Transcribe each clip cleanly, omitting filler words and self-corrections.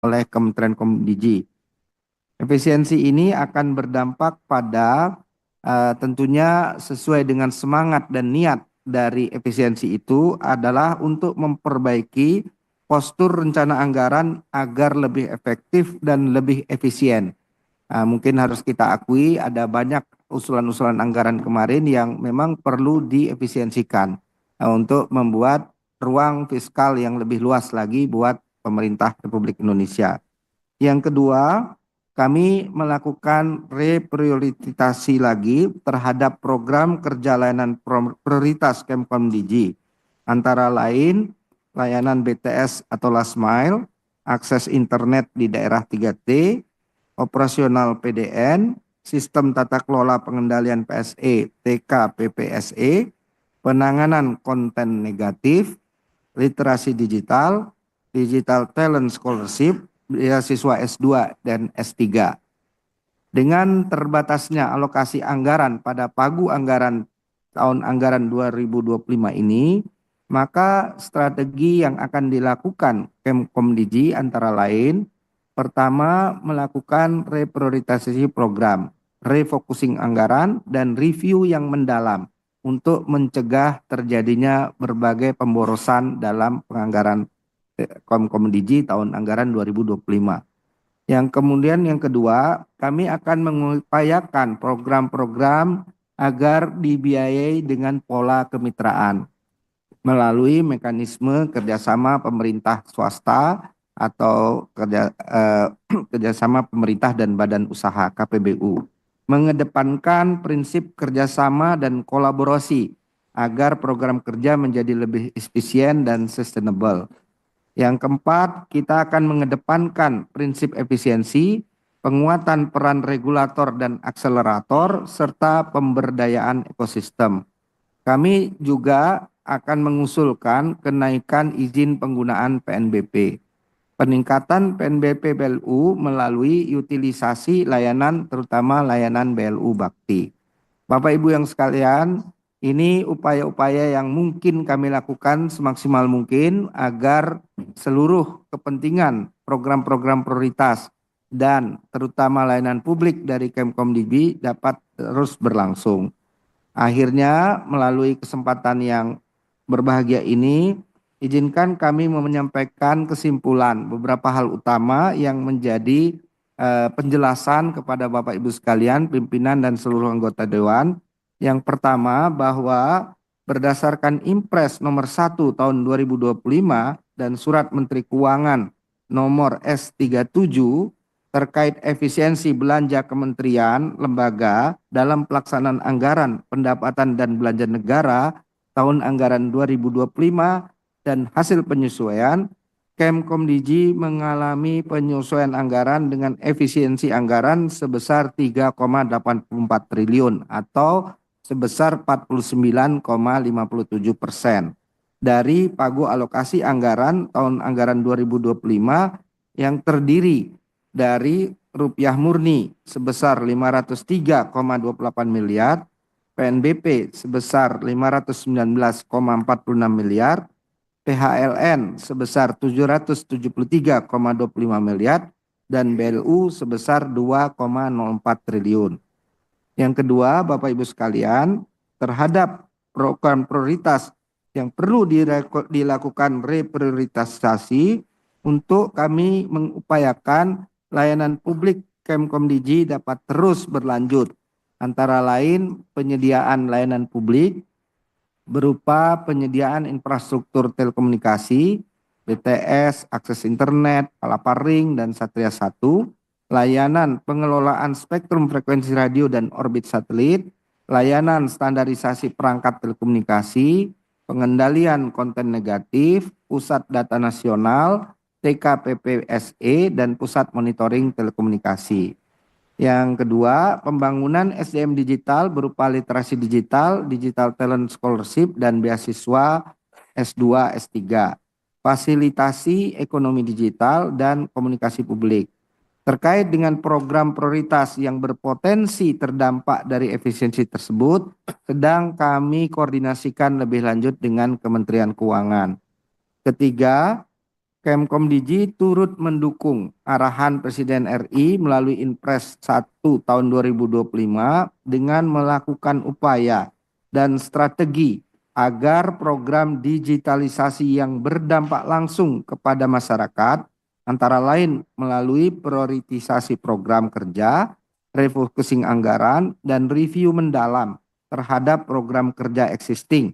oleh Kementerian Kominfo. Efisiensi ini akan berdampak pada tentunya sesuai dengan semangat dan niat dari efisiensi itu adalah untuk memperbaiki postur rencana anggaran agar lebih efektif dan lebih efisien. Mungkin harus kita akui ada banyak usulan-usulan anggaran kemarin yang memang perlu diefisiensikan untuk membuat ruang fiskal yang lebih luas lagi buat pemerintah Republik Indonesia. Yang kedua, kami melakukan reprioritasi lagi terhadap program kerja layanan prioritas Kemkomdigi, antara lain layanan BTS atau Last Mile, akses internet di daerah 3T, operasional PDN, sistem tata kelola pengendalian PSE, TK PPSE, penanganan konten negatif, literasi digital, digital talent scholarship, beasiswa S2 dan S3. Dengan terbatasnya alokasi anggaran pada pagu anggaran tahun anggaran 2025 ini, maka strategi yang akan dilakukan Kemkomdigi antara lain, pertama melakukan reprioritisasi program, refocusing anggaran, dan review yang mendalam untuk mencegah terjadinya berbagai pemborosan dalam penganggaran Kemkomdigi tahun anggaran 2025. Yang kemudian yang kedua, kami akan mengupayakan program-program agar dibiayai dengan pola kemitraan melalui mekanisme kerjasama pemerintah swasta atau kerjasama pemerintah dan badan usaha KPBU. Mengedepankan prinsip kerjasama dan kolaborasi agar program kerja menjadi lebih efisien dan sustainable. Yang keempat, kita akan mengedepankan prinsip efisiensi, penguatan peran regulator dan akselerator, serta pemberdayaan ekosistem. Kami juga akan mengusulkan kenaikan izin penggunaan PNBP. Peningkatan PNBP BLU melalui utilisasi layanan terutama layanan BLU Bakti. Bapak Ibu yang sekalian, ini upaya-upaya yang mungkin kami lakukan semaksimal mungkin agar seluruh kepentingan program-program prioritas dan terutama layanan publik dari Kemkomdigi dapat terus berlangsung. Akhirnya melalui kesempatan yang berbahagia ini, izinkan kami menyampaikan kesimpulan beberapa hal utama yang menjadi penjelasan kepada Bapak Ibu sekalian, pimpinan dan seluruh anggota Dewan. Yang pertama bahwa berdasarkan Impres nomor 1 tahun 2025 dan Surat Menteri Keuangan nomor S37 terkait efisiensi belanja kementerian, lembaga dalam pelaksanaan anggaran pendapatan dan belanja negara tahun anggaran 2025 dan hasil penyesuaian, Kemkomdigi mengalami penyesuaian anggaran dengan efisiensi anggaran sebesar 3,84 triliun atau sebesar 49,57% dari pagu alokasi anggaran tahun anggaran 2025 yang terdiri dari rupiah murni sebesar 503,28 miliar, PNBP sebesar 519,46 miliar, PHLN sebesar 773,25 miliar, dan BLU sebesar 2,04 triliun. Yang kedua, Bapak Ibu sekalian, terhadap program prioritas yang perlu dilakukan reprioritisasi untuk kami mengupayakan layanan publik Kemkomdigi dapat terus berlanjut, antara lain penyediaan layanan publik berupa penyediaan infrastruktur telekomunikasi, BTS, akses internet, Palaparing, dan Satria 1, layanan pengelolaan spektrum frekuensi radio dan orbit satelit, layanan standarisasi perangkat telekomunikasi, pengendalian konten negatif, pusat data nasional, TKPPSE, dan pusat monitoring telekomunikasi. Yang kedua, pembangunan SDM digital berupa literasi digital, digital talent scholarship, dan beasiswa S2, S3. Fasilitasi ekonomi digital dan komunikasi publik. Terkait dengan program prioritas yang berpotensi terdampak dari efisiensi tersebut, sedang kami koordinasikan lebih lanjut dengan Kementerian Keuangan. Ketiga, Kemkomdiji turut mendukung arahan Presiden RI melalui Inpres 1 tahun 2025 dengan melakukan upaya dan strategi agar program digitalisasi yang berdampak langsung kepada masyarakat, antara lain melalui prioritisasi program kerja, refocusing anggaran, dan review mendalam terhadap program kerja existing,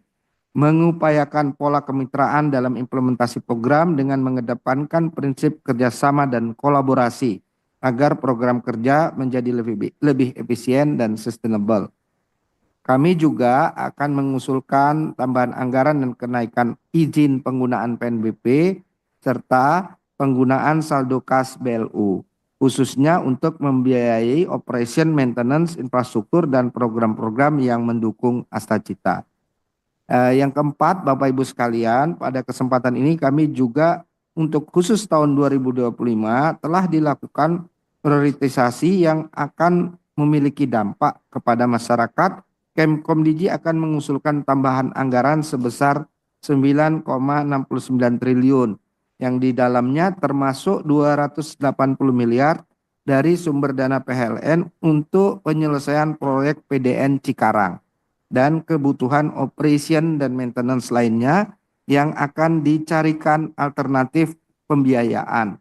mengupayakan pola kemitraan dalam implementasi program dengan mengedepankan prinsip kerjasama dan kolaborasi agar program kerja menjadi lebih efisien dan sustainable. Kami juga akan mengusulkan tambahan anggaran dan kenaikan izin penggunaan PNBP serta penggunaan saldo kas BLU, khususnya untuk membiayai operation maintenance infrastruktur dan program-program yang mendukung Astacita. Yang keempat, Bapak Ibu sekalian, pada kesempatan ini kami juga untuk khusus tahun 2025 telah dilakukan prioritisasi yang akan memiliki dampak kepada masyarakat. Kemkomdiji akan mengusulkan tambahan anggaran sebesar 9,69 triliun yang di dalamnya termasuk 280 miliar dari sumber dana PLN untuk penyelesaian proyek PDN Cikarang dan kebutuhan operation dan maintenance lainnya yang akan dicarikan alternatif pembiayaan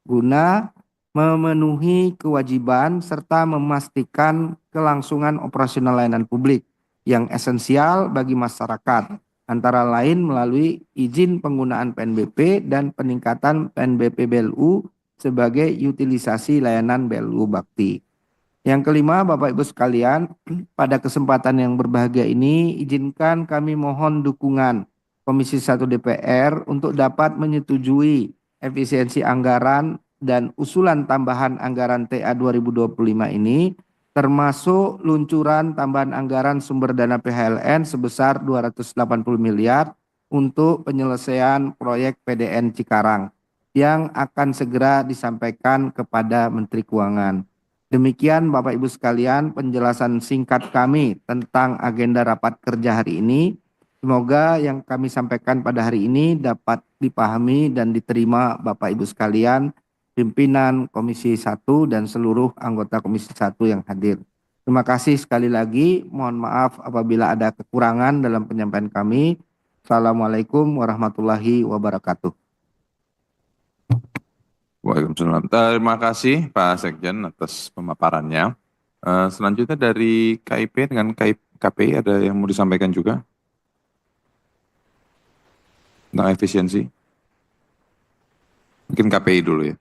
guna memenuhi kewajiban serta memastikan kelangsungan operasional layanan publik yang esensial bagi masyarakat, antara lain melalui izin penggunaan PNBP dan peningkatan PNBP BLU sebagai utilisasi layanan BLU Bakti. Yang kelima, Bapak Ibu sekalian, pada kesempatan yang berbahagia ini, izinkan kami mohon dukungan Komisi 1 DPR untuk dapat menyetujui efisiensi anggaran dan usulan tambahan anggaran TA 2025 ini, termasuk luncuran tambahan anggaran sumber dana PHLN sebesar 280 miliar untuk penyelesaian proyek PDN Cikarang yang akan segera disampaikan kepada Menteri Keuangan. Demikian Bapak Ibu sekalian penjelasan singkat kami tentang agenda rapat kerja hari ini. Semoga yang kami sampaikan pada hari ini dapat dipahami dan diterima Bapak Ibu sekalian, pimpinan Komisi 1 dan seluruh anggota Komisi 1 yang hadir. Terima kasih sekali lagi. Mohon maaf apabila ada kekurangan dalam penyampaian kami. Assalamualaikum warahmatullahi wabarakatuh. Waalaikumsalam. Terima kasih Pak Sekjen atas pemaparannya. Selanjutnya dari KIP dengan KPI ada yang mau disampaikan juga tentang efisiensi. Mungkin KPI dulu ya.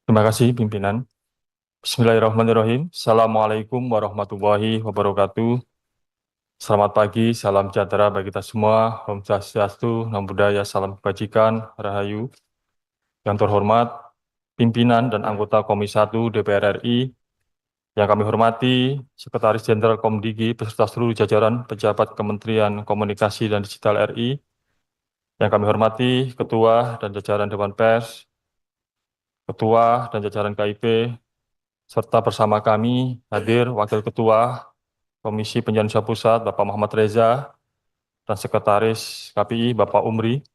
Terima kasih pimpinan. Bismillahirrahmanirrahim. Assalamualaikum warahmatullahi wabarakatuh. Selamat pagi, salam sejahtera bagi kita semua. Om Swastiastu, Namo Buddhaya, salam kebajikan, Rahayu. Yang terhormat, pimpinan dan anggota Komisi 1 DPR RI, yang kami hormati Sekretaris Jenderal Komdigi beserta seluruh jajaran pejabat Kementerian Komunikasi dan Digital RI, yang kami hormati Ketua dan jajaran Dewan Pers, Ketua dan jajaran KIP, serta bersama kami hadir Wakil Ketua Komisi Penyiaran Indonesia Pusat, Bapak Muhammad Reza, dan Sekretaris KPI, Bapak Umri.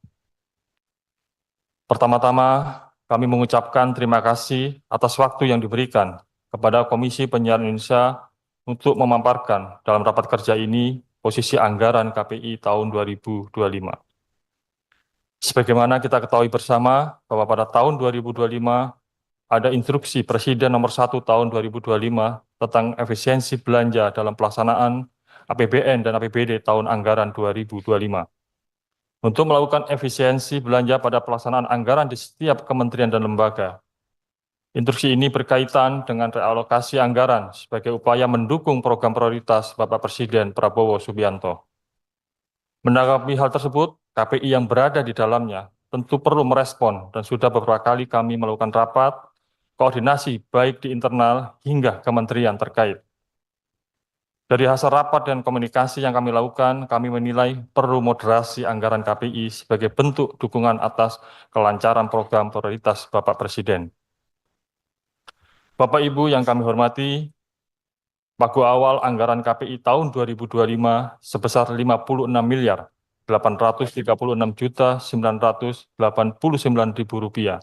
Pertama-tama, kami mengucapkan terima kasih atas waktu yang diberikan kepada Komisi Penyiaran Indonesia untuk memaparkan dalam rapat kerja ini posisi anggaran KPI tahun 2025. Sebagaimana kita ketahui bersama bahwa pada tahun 2025 ada instruksi Presiden nomor 1 tahun 2025 tentang efisiensi belanja dalam pelaksanaan APBN dan APBD tahun anggaran 2025. Untuk melakukan efisiensi belanja pada pelaksanaan anggaran di setiap kementerian dan lembaga. Instruksi ini berkaitan dengan realokasi anggaran sebagai upaya mendukung program prioritas Bapak Presiden Prabowo Subianto. Menanggapi hal tersebut, KPI yang berada di dalamnya tentu perlu merespon dan sudah beberapa kali kami melakukan rapat koordinasi baik di internal hingga kementerian terkait. Dari hasil rapat dan komunikasi yang kami lakukan, kami menilai perlu moderasi anggaran KPI sebagai bentuk dukungan atas kelancaran program prioritas Bapak Presiden. Bapak Ibu yang kami hormati, pagu awal anggaran KPI tahun 2025 sebesar 56 miliar Rp836.989.000.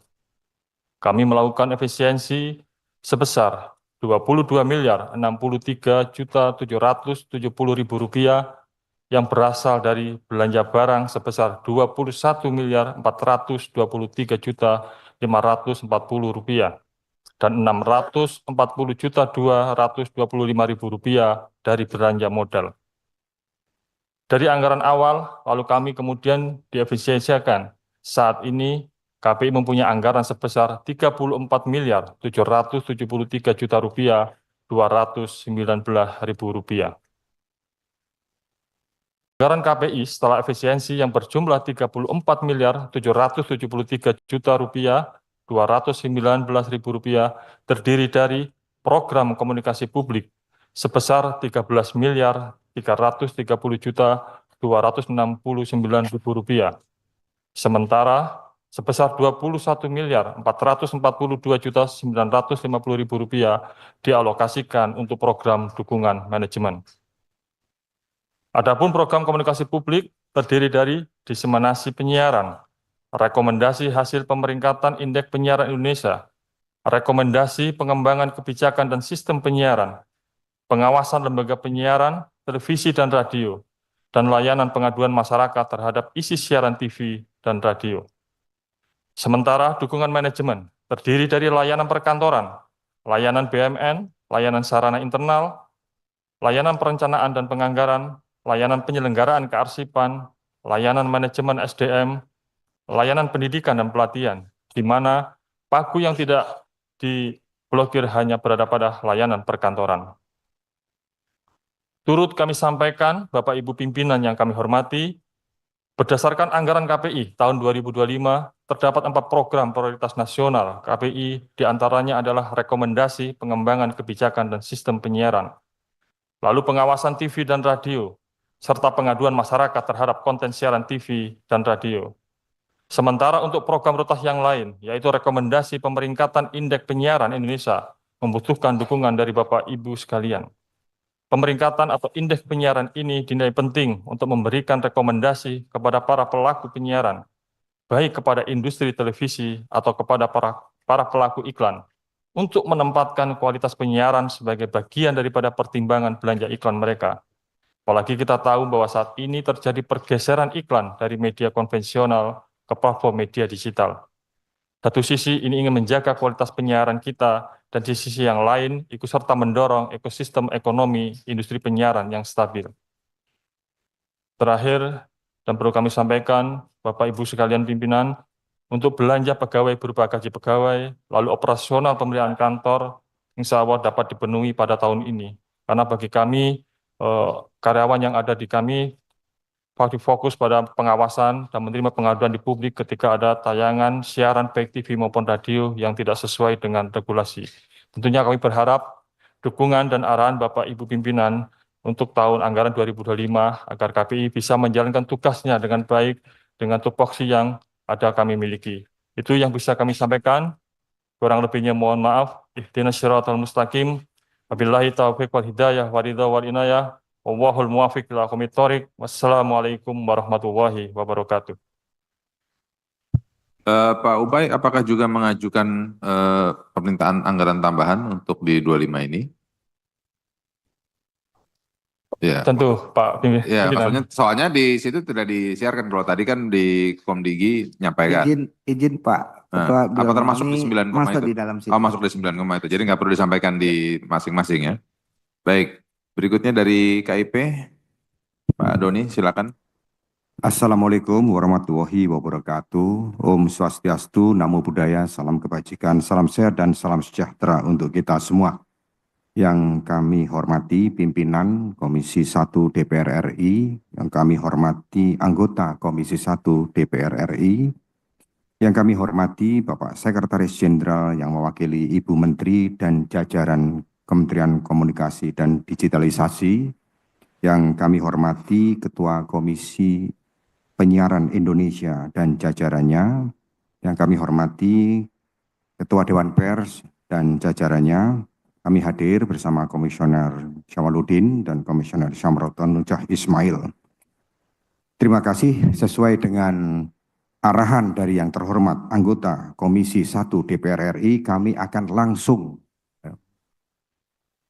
Kami melakukan efisiensi sebesar Rp22.063.770.000 yang berasal dari belanja barang sebesar Rp21.423.540.000 dan Rp640.225.000 dari belanja modal. Dari anggaran awal, lalu kami kemudian diefisiensikan. Saat ini KPI mempunyai anggaran sebesar Rp34.773.219.000. Anggaran KPI setelah efisiensi yang berjumlah Rp34.773.219.000 terdiri dari program komunikasi publik sebesar Rp13.330.269.000. Sementara sebesar Rp21.442.950.000 dialokasikan untuk program dukungan manajemen. Adapun program komunikasi publik terdiri dari diseminasi penyiaran, rekomendasi hasil pemeringkatan Indeks Penyiaran Indonesia, rekomendasi pengembangan kebijakan dan sistem penyiaran, pengawasan lembaga penyiaran, televisi dan radio, dan layanan pengaduan masyarakat terhadap isi siaran TV dan radio. Sementara dukungan manajemen terdiri dari layanan perkantoran, layanan BUMN, layanan sarana internal, layanan perencanaan dan penganggaran, layanan penyelenggaraan kearsipan, layanan manajemen SDM, layanan pendidikan dan pelatihan, di mana pagu yang tidak diblokir hanya berada pada layanan perkantoran. Turut kami sampaikan, Bapak Ibu pimpinan yang kami hormati, berdasarkan anggaran KPI tahun 2025, terdapat 4 program prioritas nasional KPI, diantaranya adalah rekomendasi pengembangan kebijakan dan sistem penyiaran, lalu pengawasan TV dan radio, serta pengaduan masyarakat terhadap konten siaran TV dan radio. Sementara untuk program prioritas yang lain, yaitu rekomendasi pemeringkatan Indeks Penyiaran Indonesia, membutuhkan dukungan dari Bapak Ibu sekalian. Pemeringkatan atau indeks penyiaran ini dinilai penting untuk memberikan rekomendasi kepada para pelaku penyiaran, baik kepada industri televisi atau kepada para pelaku iklan, untuk menempatkan kualitas penyiaran sebagai bagian daripada pertimbangan belanja iklan mereka. Apalagi kita tahu bahwa saat ini terjadi pergeseran iklan dari media konvensional ke platform media digital. Satu sisi ini ingin menjaga kualitas penyiaran kita, dan di sisi yang lain ikut serta mendorong ekosistem ekonomi industri penyiaran yang stabil. Terakhir, dan perlu kami sampaikan, Bapak Ibu sekalian pimpinan, untuk belanja pegawai berupa gaji pegawai, lalu operasional pemeliharaan kantor, insya Allah dapat dipenuhi pada tahun ini. Karena bagi kami, karyawan yang ada di kami fokus pada pengawasan dan menerima pengaduan di publik ketika ada tayangan siaran baik TV maupun radio yang tidak sesuai dengan regulasi. Tentunya kami berharap dukungan dan arahan Bapak Ibu pimpinan untuk tahun anggaran 2025 agar KPI bisa menjalankan tugasnya dengan baik dengan tupoksi yang ada kami miliki. Itu yang bisa kami sampaikan. Kurang lebihnya mohon maaf. Ihdinas siratal mustaqim. Wabillahi taufiq wal hidayah wa ridha wal inayah. Wallahul muwaffiq ila aqwamit thoriq. Wassalamualaikum warahmatullahi wabarakatuh. Pak Ubay, apakah juga mengajukan permintaan anggaran tambahan untuk di 25 ini? Ya. Tentu, Pak. Ya, maksudnya soalnya di situ tidak disiarkan. Kalau tadi kan di Komdigi nyampaikan. Izin Pak. Nah, apa termasuk di 9 masuk itu? di dalam situ. Oh, masuk di 9 itu. Jadi nggak perlu disampaikan di masing-masing ya. Baik. Berikutnya dari KIP, Pak Doni, silakan. Assalamualaikum warahmatullahi wabarakatuh. Om Swastiastu, Namo Buddhaya, salam kebajikan, salam sehat dan salam sejahtera untuk kita semua. Yang kami hormati pimpinan Komisi 1 DPR RI, yang kami hormati anggota Komisi 1 DPR RI, yang kami hormati Bapak Sekretaris Jenderal yang mewakili Ibu Menteri dan jajaran Kementerian Komunikasi dan Digitalisasi, yang kami hormati Ketua Komisi Penyiaran Indonesia dan jajarannya, yang kami hormati Ketua Dewan Pers dan jajarannya. Kami hadir bersama Komisioner Syamaluddin dan Komisioner Syamroton Nujah Ismail. Terima kasih. Sesuai dengan arahan dari yang terhormat anggota Komisi 1 DPR RI, kami akan langsung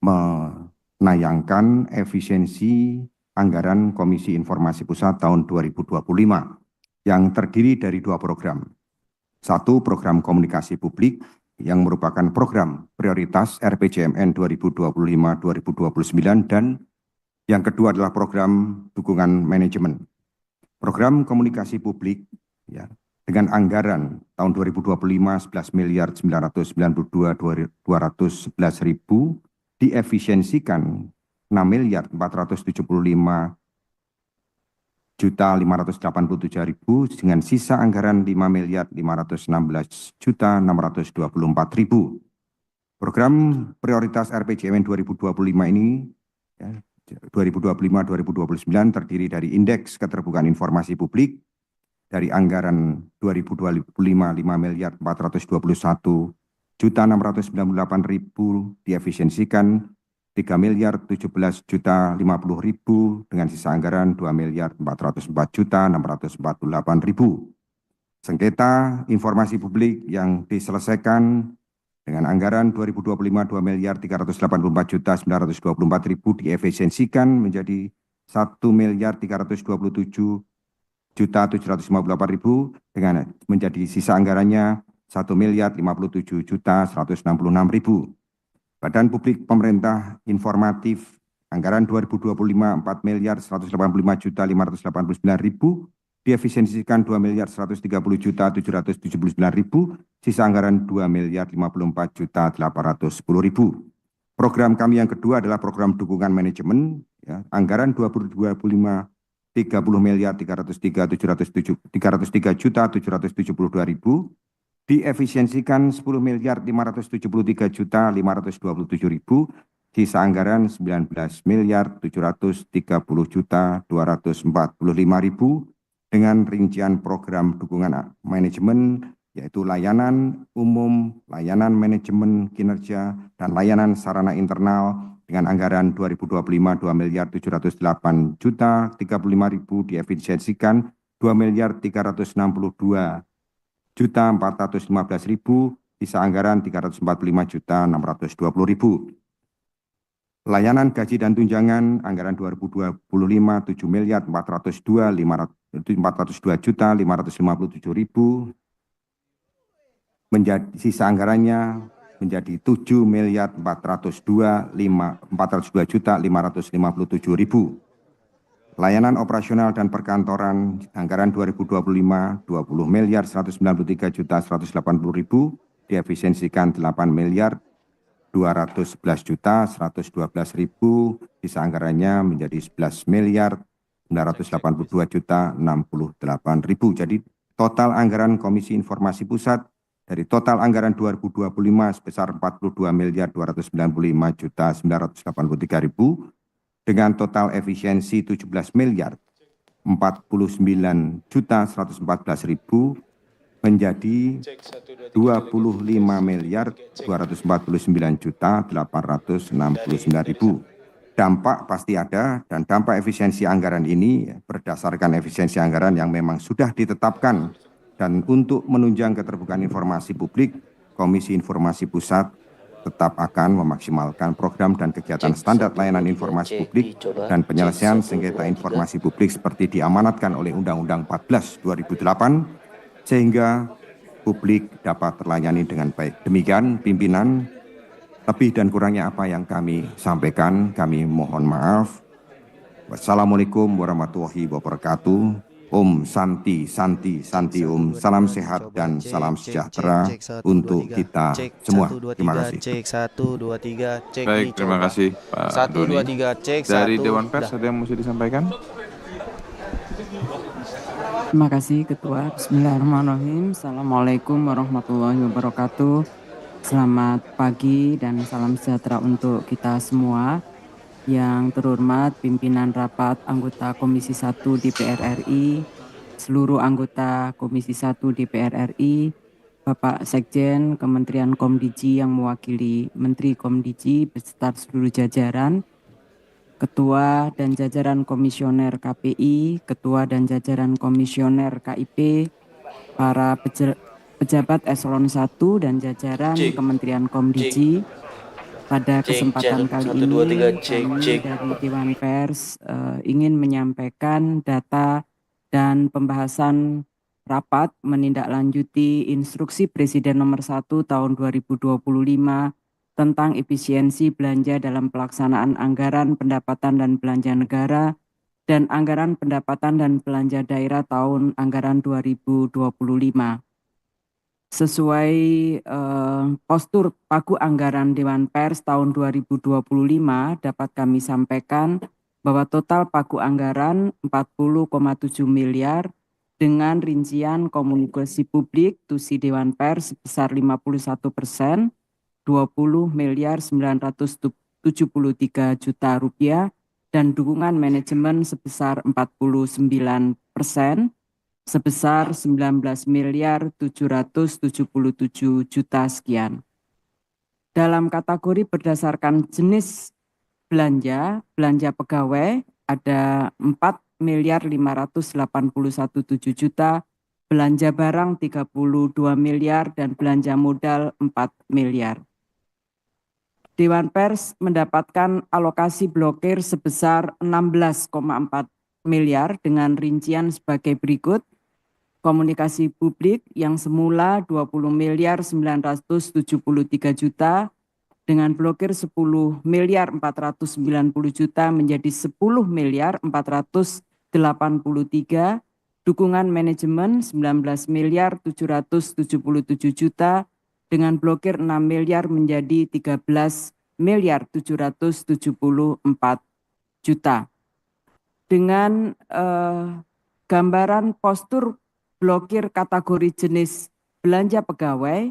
menayangkan efisiensi anggaran Komisi Informasi Pusat tahun 2025 yang terdiri dari 2 program. Satu, program komunikasi publik yang merupakan program prioritas RPJMN 2025-2029, dan yang kedua adalah program dukungan manajemen. Program komunikasi publik ya, dengan anggaran tahun 2025 11.992.211.000 diefisiensikan 6.475.587.000 dengan sisa anggaran 5.516.624.000. Program prioritas RPJMN 2025 ini ya, 2025-2029 terdiri dari indeks keterbukaan informasi publik dari anggaran 2025 5.421.698.000 diefisiensikan 3.017.050.000 dengan sisa anggaran 2.404.648.000. Sengketa informasi publik yang diselesaikan dengan anggaran 2025 2.384.924.000 diefisiensikan menjadi 1.327.758.000 dengan menjadi sisa anggarannya 1.057.166.000. Badan Publik Pemerintah Informatif anggaran 2025 4.185.589.000 diefisiensikan 2.130.779.000, sisa anggaran 2.054.810.000. Program kami yang kedua adalah program dukungan manajemen, ya, anggaran 2025 30.303.772.000 diefisiensikan 10.573.527.000, sisa anggaran 19.730.245.000 dengan rincian program dukungan manajemen yaitu layanan umum, layanan manajemen kinerja, dan layanan sarana internal dengan anggaran 2025 2.708.035.000 diefisiensikan 2.362.415.000, sisa anggaran 345.620.000. Layanan gaji dan tunjangan anggaran 2025 7.402.557.000 menjadi sisa anggarannya menjadi 7.402.557.000. Layanan operasional dan perkantoran anggaran 2025 20.193.180.000 diefisiensikan 8.211.112.000, sisa anggarannya menjadi 11.982.068.000. Jadi total anggaran Komisi Informasi Pusat dari total anggaran 2025 sebesar 42.295.983.000 dengan total efisiensi 17.049.114.000 menjadi 25.249.869.000. Dampak pasti ada, dan dampak efisiensi anggaran ini berdasarkan efisiensi anggaran yang memang sudah ditetapkan. Dan untuk menunjang keterbukaan informasi publik, Komisi Informasi Pusat tetap akan memaksimalkan program dan kegiatan standar layanan informasi publik dan penyelesaian sengketa informasi publik seperti diamanatkan oleh Undang-Undang 14 2008 sehingga publik dapat terlayani dengan baik. Demikian pimpinan, lebih dan kurangnya apa yang kami sampaikan, kami mohon maaf. Wassalamualaikum warahmatullahi wabarakatuh. Om Santi, Santi, Santi Om. Salam sehat dan salam sejahtera untuk kita semua. Terima kasih. Cek 1 2 3 cek. Baik, terima kasih Pak 1 Doni. 2 3 cek. Dari Dewan Pers ada yang mesti disampaikan? Terima kasih Ketua. Bismillahirrahmanirrahim. Assalamualaikum warahmatullahi wabarakatuh. Selamat pagi dan salam sejahtera untuk kita semua. Yang terhormat pimpinan rapat anggota Komisi 1 DPR RI, seluruh anggota Komisi 1 DPR RI, Bapak Sekjen Kementerian Komdiji yang mewakili Menteri Komdiji beserta seluruh jajaran, Ketua dan jajaran Komisioner KPI, Ketua dan jajaran Komisioner KIP, para pejabat eselon 1 dan jajaran Kementerian Komdiji. Pada kesempatan kali ini kami dari Dewan Pers ingin menyampaikan data dan pembahasan rapat menindaklanjuti Instruksi Presiden Nomor 1 Tahun 2025 tentang efisiensi belanja dalam pelaksanaan anggaran pendapatan dan belanja negara dan anggaran pendapatan dan belanja daerah tahun anggaran 2025. Sesuai postur Pagu Anggaran Dewan Pers tahun 2025 dapat kami sampaikan bahwa total pagu anggaran 40,7 miliar dengan rincian komunikasi publik TUSI Dewan Pers sebesar 51%, 20 miliar 973 juta rupiah, dan dukungan manajemen sebesar 49%, sebesar 19 miliar 777 juta sekian. Dalam kategori berdasarkan jenis belanja pegawai ada 4 miliar 581,7 juta, belanja barang 32 miliar, dan belanja modal 4 miliar. Dewan Pers mendapatkan alokasi blokir sebesar 16,4 miliar dengan rincian sebagai berikut. Komunikasi publik yang semula 20 miliar 973 juta dengan blokir 10 miliar 490 juta menjadi 10 miliar 483, dukungan manajemen 19 miliar 777 juta dengan blokir 6 miliar menjadi 13 miliar 774 juta. Dengan gambaran postur blokir kategori jenis belanja pegawai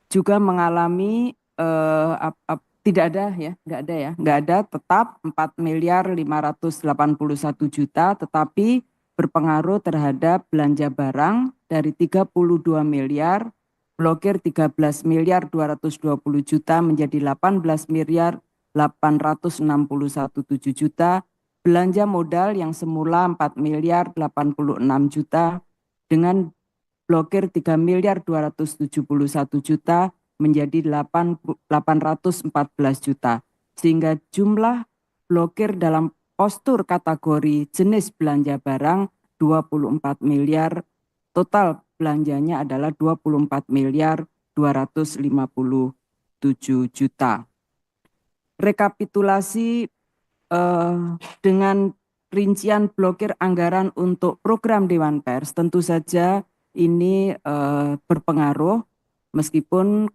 juga mengalami nggak ada tetap 4 miliar 581 juta, tetapi berpengaruh terhadap belanja barang dari 32 miliar, blokir 13 miliar 220 juta menjadi 18 miliar 861,7 juta, belanja modal yang semula 4 miliar 86 juta dengan blokir 3 miliar 271 juta menjadi 814 juta. Sehingga jumlah blokir dalam postur kategori jenis belanja barang 24 miliar, total belanjanya adalah 24 miliar 257 juta. Rekapitulasi dengan rincian blokir anggaran untuk program Dewan Pers tentu saja ini berpengaruh meskipun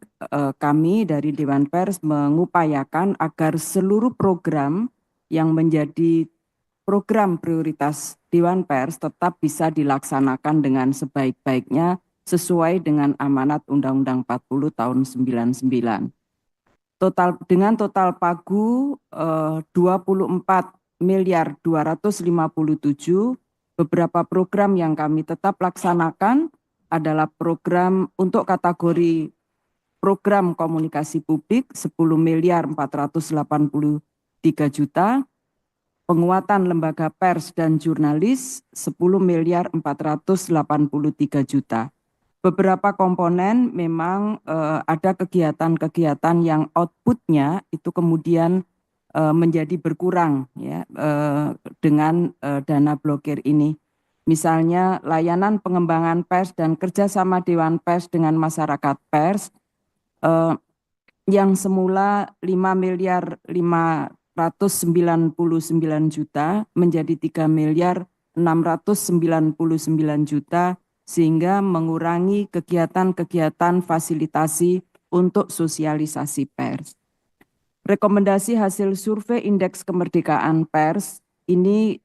kami dari Dewan Pers mengupayakan agar seluruh program yang menjadi program prioritas Dewan Pers tetap bisa dilaksanakan dengan sebaik-baiknya sesuai dengan amanat Undang-Undang 40 tahun 99. Dengan total pagu 24 miliar 257, beberapa program yang kami tetap laksanakan adalah program untuk kategori program komunikasi publik 10 miliar 483 juta, penguatan lembaga pers dan jurnalis 10 miliar 483 juta. Beberapa komponen memang ada kegiatan-kegiatan yang outputnya itu kemudian menjadi berkurang ya dengan dana blokir ini. Misalnya layanan pengembangan pers dan kerjasama Dewan Pers dengan masyarakat pers yang semula 5 miliar 599 juta menjadi 3 miliar 699 juta, sehingga mengurangi kegiatan-kegiatan fasilitasi untuk sosialisasi pers. Rekomendasi hasil survei indeks kemerdekaan pers ini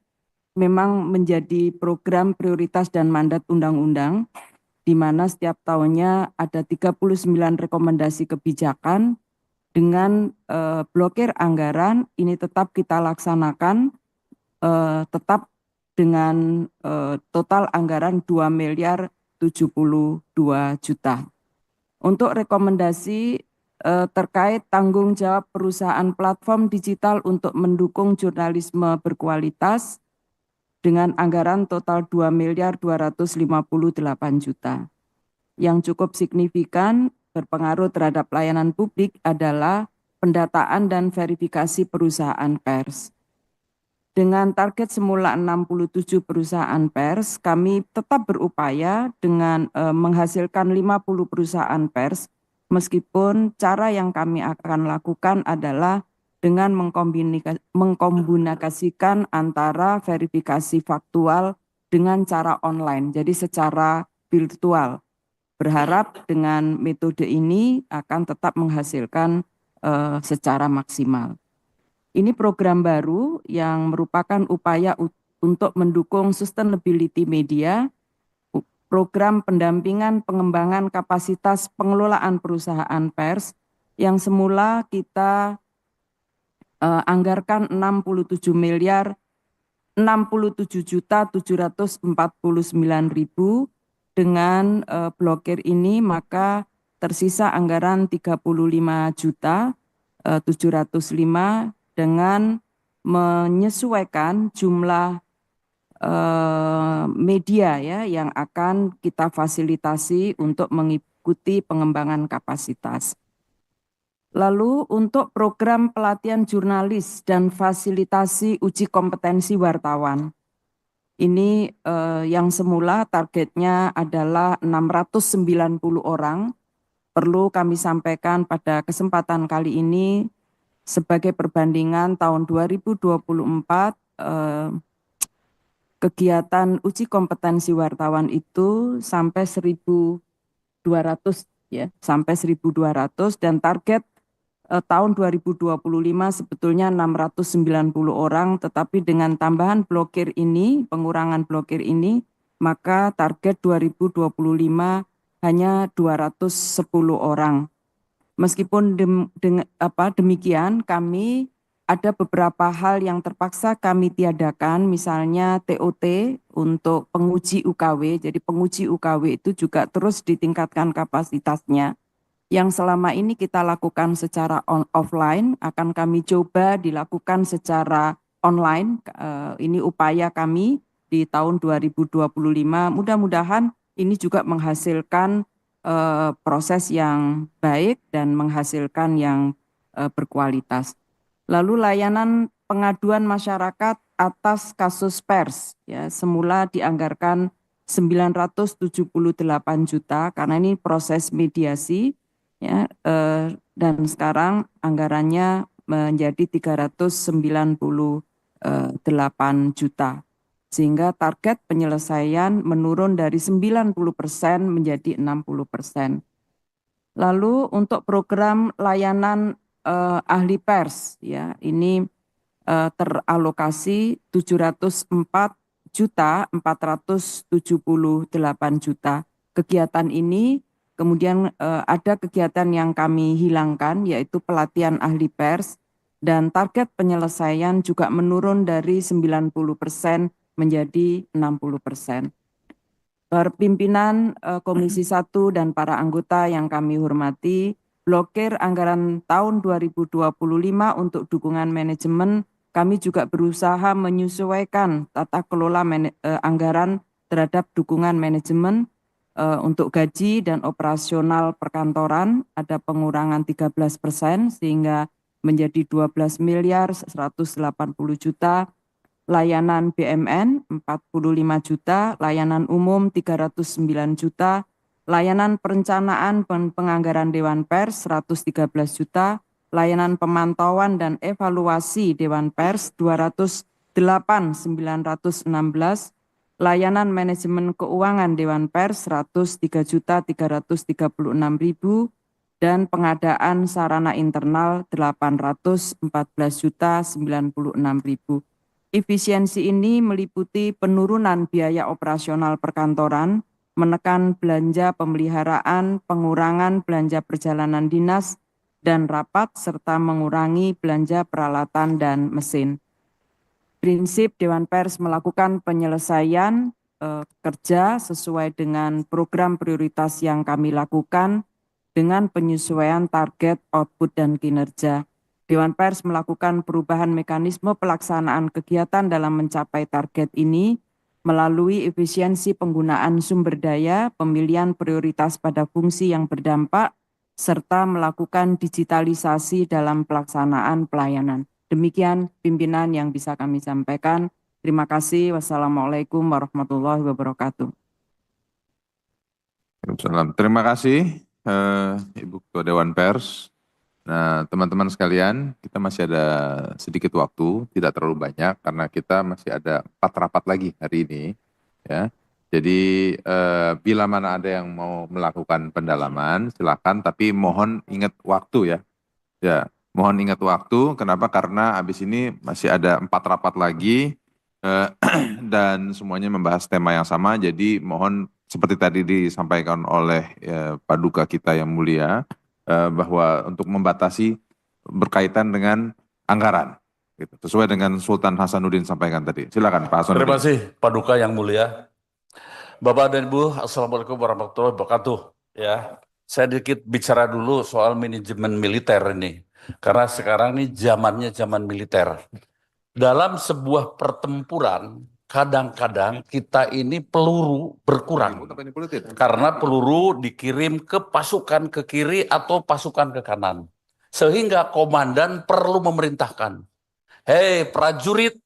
memang menjadi program prioritas dan mandat undang-undang, di mana setiap tahunnya ada 39 rekomendasi kebijakan dengan blokir anggaran ini tetap kita laksanakan tetap dengan total anggaran 2 miliar 72 juta. Untuk rekomendasi terkait tanggung jawab perusahaan platform digital untuk mendukung jurnalisme berkualitas dengan anggaran total 2.258 juta. Yang cukup signifikan berpengaruh terhadap pelayanan publik adalah pendataan dan verifikasi perusahaan pers. Dengan target semula 67 perusahaan pers, kami tetap berupaya dengan menghasilkan 50 perusahaan pers, meskipun cara yang kami akan lakukan adalah dengan mengkombinasikan antara verifikasi faktual dengan cara online, jadi secara virtual. Berharap dengan metode ini akan tetap menghasilkan secara maksimal. Ini program baru yang merupakan upaya untuk mendukung sustainability media, program pendampingan pengembangan kapasitas pengelolaan perusahaan pers yang semula kita anggarkan 67.749.000 dengan blokir ini, maka tersisa anggaran 35.705 dengan menyesuaikan jumlah media ya yang akan kita fasilitasi untuk mengikuti pengembangan kapasitas. Lalu untuk program pelatihan jurnalis dan fasilitasi uji kompetensi wartawan. Ini yang semula targetnya adalah 690 orang. Perlu kami sampaikan pada kesempatan kali ini sebagai perbandingan tahun 2024 kegiatan uji kompetensi wartawan itu sampai 1.200 ya, sampai 1.200 dan target tahun 2025 sebetulnya 690 orang, tetapi dengan tambahan blokir ini, pengurangan blokir ini, maka target 2025 hanya 210 orang. Meskipun demikian, kami ada beberapa hal yang terpaksa kami tiadakan, misalnya TOT untuk penguji UKW. Jadi penguji UKW itu juga terus ditingkatkan kapasitasnya. Yang selama ini kita lakukan secara offline, akan kami coba dilakukan secara online. Ini upaya kami di tahun 2025. Mudah-mudahan ini juga menghasilkan proses yang baik dan menghasilkan yang berkualitas. Lalu layanan pengaduan masyarakat atas kasus pers, ya semula dianggarkan 978 juta karena ini proses mediasi, ya dan sekarang anggarannya menjadi 398 juta. Sehingga target penyelesaian menurun dari 90% menjadi 60%. Lalu untuk program layanan ahli pers, ya ini teralokasi 704.478 juta. Kegiatan ini kemudian ada kegiatan yang kami hilangkan, yaitu pelatihan ahli pers, dan target penyelesaian juga menurun dari 90% menjadi 60%. Pimpinan Komisi 1 dan para anggota yang kami hormati, blokir anggaran tahun 2025 untuk dukungan manajemen, kami juga berusaha menyesuaikan tata kelola anggaran terhadap dukungan manajemen untuk gaji dan operasional perkantoran, ada pengurangan 13% sehingga menjadi 12.180 juta. Layanan BMN 45 juta, layanan umum 309 juta, layanan perencanaan dan penganggaran Dewan Pers 113 juta, layanan pemantauan dan evaluasi Dewan Pers 208.916, layanan manajemen keuangan Dewan Pers 103.336.000, dan pengadaan sarana internal 814.096.000. Efisiensi ini meliputi penurunan biaya operasional perkantoran, menekan belanja pemeliharaan, pengurangan belanja perjalanan dinas dan rapat, serta mengurangi belanja peralatan dan mesin. Prinsip Dewan Pers melakukan penyelesaian kerja sesuai dengan program prioritas yang kami lakukan dengan penyesuaian target, output, dan kinerja. Dewan Pers melakukan perubahan mekanisme pelaksanaan kegiatan dalam mencapai target ini melalui efisiensi penggunaan sumber daya, pemilihan prioritas pada fungsi yang berdampak, serta melakukan digitalisasi dalam pelaksanaan pelayanan. Demikian pimpinan yang bisa kami sampaikan. Terima kasih. Wassalamualaikum warahmatullahi wabarakatuh. Waalaikumsalam. Terima kasih Ibu Ketua Dewan Pers. Nah, teman-teman sekalian, kita masih ada sedikit waktu, tidak terlalu banyak karena kita masih ada 4 rapat lagi hari ini, ya. Jadi bila mana ada yang mau melakukan pendalaman, silakan. Tapi mohon ingat waktu ya. Ya, mohon ingat waktu. Kenapa? Karena habis ini masih ada 4 rapat lagi dan semuanya membahas tema yang sama. Jadi mohon seperti tadi disampaikan oleh Pak Duka kita yang mulia, bahwa untuk membatasi berkaitan dengan anggaran, gitu, sesuai dengan Sultan Hasanuddin sampaikan tadi. Silakan Pak Hasanuddin. Terima kasih Pak Duka yang mulia. Bapak dan Ibu, Assalamualaikum warahmatullahi wabarakatuh. Ya, saya sedikit bicara dulu soal manajemen militer ini, karena sekarang ini zamannya zaman militer. Dalam sebuah pertempuran, kadang-kadang kita ini peluru berkurang, karena peluru dikirim ke pasukan ke kiri atau pasukan ke kanan, sehingga komandan perlu memerintahkan, hei prajurit,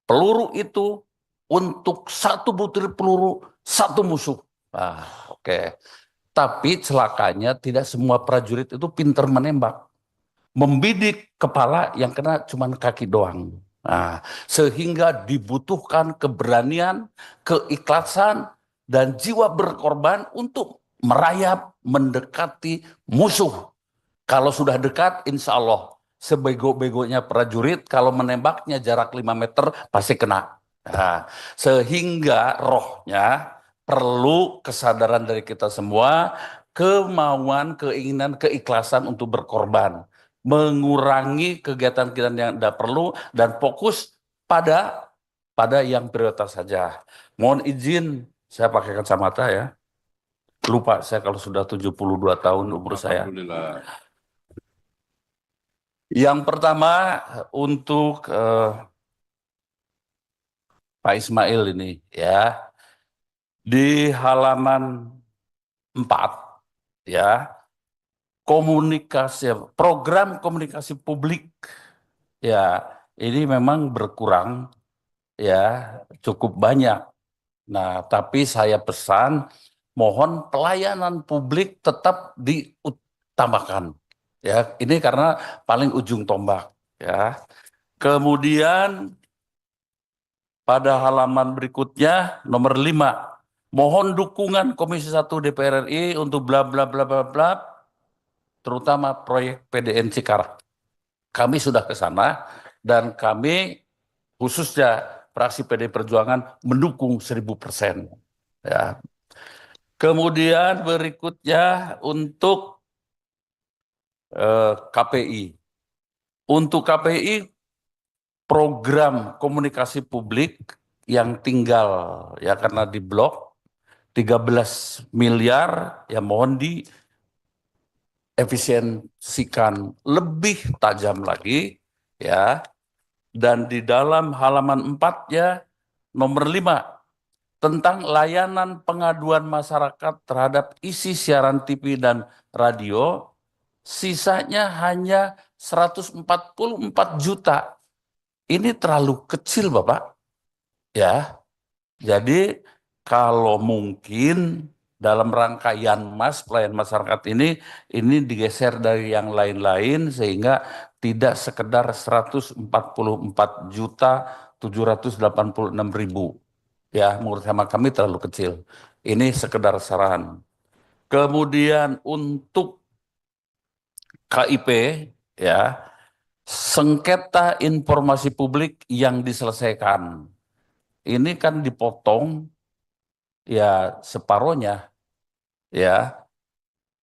peluru itu untuk 1 butir peluru 1 musuh. Oke. Tapi celakanya tidak semua prajurit itu pintar menembak. Membidik kepala yang kena cuma kaki doang. Sehingga dibutuhkan keberanian, keikhlasan, dan jiwa berkorban untuk merayap mendekati musuh. Kalau sudah dekat, insya Allah sebego-begonya prajurit, kalau menembaknya jarak 5 meter pasti kena. Sehingga rohnya perlu kesadaran dari kita semua, kemauan, keinginan, keikhlasan untuk berkorban, mengurangi kegiatan-kegiatan yang tidak perlu dan fokus pada yang prioritas saja. Mohon izin saya pakai kacamata ya. Lupa saya kalau sudah 72 tahun umur saya. Alhamdulillah. Yang pertama untuk Pak Ismail ini ya, di halaman 4 ya, program komunikasi publik ya, ini memang berkurang ya, cukup banyak. Nah, tapi saya pesan mohon pelayanan publik tetap diutamakan ya, ini karena paling ujung tombak ya. Kemudian pada halaman berikutnya nomor 5, mohon dukungan Komisi 1 DPR RI untuk bla bla bla bla bla, terutama proyek PDN Cikarang. Kami sudah ke sana dan kami khususnya fraksi PD Perjuangan mendukung 1000%. Ya. Kemudian berikutnya untuk KPI. Untuk KPI, program komunikasi publik yang tinggal ya karena di blok 13 miliar ya, mohon diefisiensikan lebih tajam lagi ya. Dan di dalam halaman 4 ya nomor 5 tentang layanan pengaduan masyarakat terhadap isi siaran TV dan radio, sisanya hanya 144 juta. Ini terlalu kecil Bapak, ya. Jadi kalau mungkin dalam rangkaian pelayanan masyarakat ini digeser dari yang lain-lain sehingga tidak sekedar 144.786.000. Ya, menurut hemat kami terlalu kecil. Ini sekedar saran. Kemudian untuk KIP, ya, sengketa informasi publik yang diselesaikan. Ini kan dipotong ya separohnya. Ya.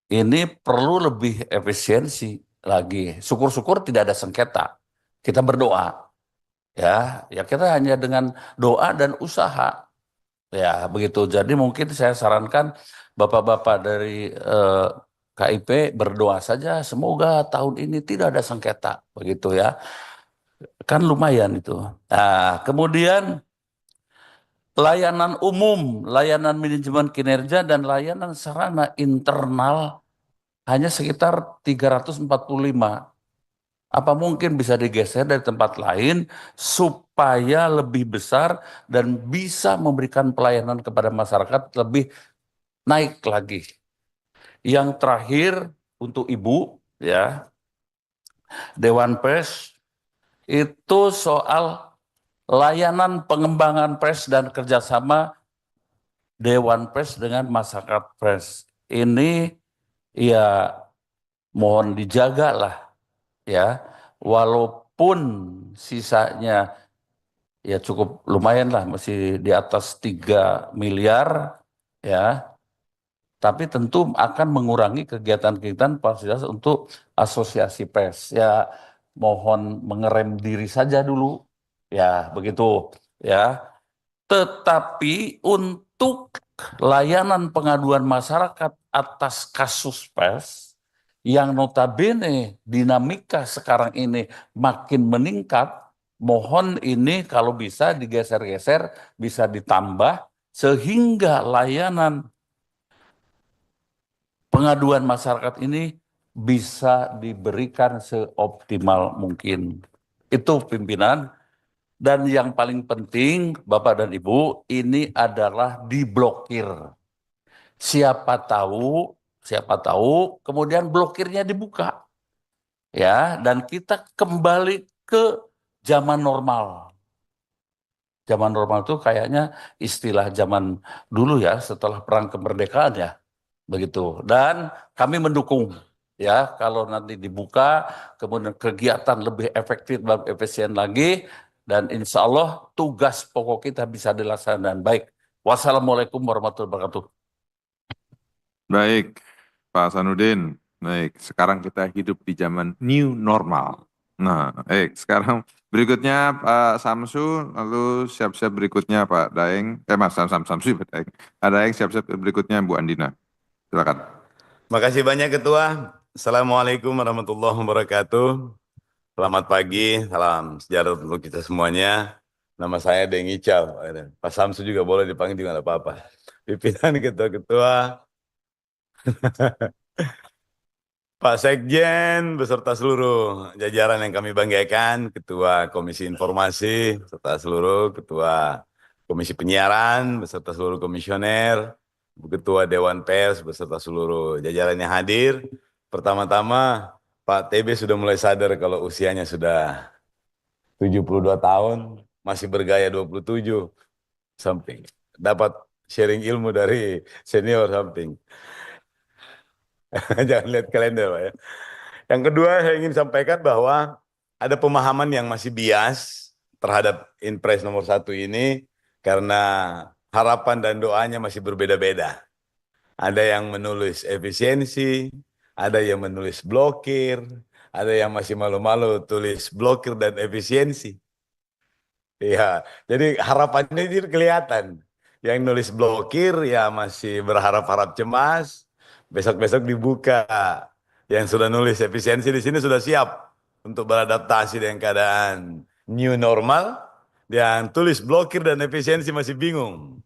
Ini perlu lebih efisiensi lagi. Syukur-syukur tidak ada sengketa. Kita berdoa. Ya kita hanya dengan doa dan usaha. Ya, begitu. Jadi mungkin saya sarankan Bapak-bapak dari KIP berdoa saja semoga tahun ini tidak ada sengketa, begitu ya. Kan lumayan itu. Nah, kemudian layanan umum, layanan manajemen kinerja dan layanan sarana internal hanya sekitar 345. Apa mungkin bisa digeser dari tempat lain supaya lebih besar dan bisa memberikan pelayanan kepada masyarakat lebih naik lagi. Yang terakhir untuk Ibu ya, Dewan Pers itu soal layanan pengembangan pers dan kerjasama Dewan Pers dengan masyarakat pers. Ini ya mohon dijaga lah ya, walaupun sisanya ya cukup lumayan lah, masih di atas 3 miliar ya, tapi tentu akan mengurangi kegiatan-kegiatan fasilitas untuk asosiasi pers. Ya mohon mengerem diri saja dulu ya, begitu ya. Tetapi untuk layanan pengaduan masyarakat atas kasus pers yang notabene dinamika sekarang ini makin meningkat, mohon ini kalau bisa digeser-geser, bisa ditambah sehingga layanan pengaduan masyarakat ini bisa diberikan seoptimal mungkin. Itu pimpinan. Dan yang paling penting, Bapak dan Ibu, ini adalah diblokir. Siapa tahu, kemudian blokirnya dibuka. Ya, dan kita kembali ke zaman normal. Zaman normal itu kayaknya istilah zaman dulu ya, setelah perang kemerdekaan ya. Begitu. Dan kami mendukung ya kalau nanti dibuka, kemudian kegiatan lebih efektif dan efisien lagi, dan insya Allah tugas pokok kita bisa dilaksanakan dengan baik. Wassalamualaikum warahmatullahi wabarakatuh. Baik, Pak Hasanuddin. Baik, sekarang kita hidup di zaman new normal. Nah, sekarang berikutnya Pak Samsu, lalu siap-siap berikutnya Pak Daeng. Mas Samsu, Pak Daeng. Pak Daeng siap-siap berikutnya Bu Andina. Silakan. Makasih banyak Ketua. Assalamualaikum warahmatullahi wabarakatuh. Selamat pagi, salam sejahtera untuk kita semuanya. Nama saya Deng Ical. Pak Samsu juga boleh dipanggil juga nggak apa-apa. Pimpinan ketua-ketua, Pak Sekjen beserta seluruh jajaran yang kami banggakan, Ketua Komisi Informasi beserta seluruh Ketua Komisi Penyiaran beserta seluruh komisioner, Ketua Dewan Pers beserta seluruh jajarannya hadir. Pertama-tama Pak TB sudah mulai sadar kalau usianya sudah 72 tahun, masih bergaya 27 something. Dapat sharing ilmu dari senior something. Jangan lihat kalender Pak ya. Yang kedua saya ingin sampaikan bahwa ada pemahaman yang masih bias terhadap Inpres nomor 1 ini karena harapan dan doanya masih berbeda-beda. Ada yang menulis efisiensi, ada yang menulis blokir, ada yang masih malu-malu tulis blokir dan efisiensi. Iya, jadi harapannya ini kelihatan. Yang nulis blokir ya masih berharap-harap cemas, besok-besok dibuka. Yang sudah nulis efisiensi di sini sudah siap untuk beradaptasi dengan keadaan new normal. Yang tulis blokir dan efisiensi masih bingung.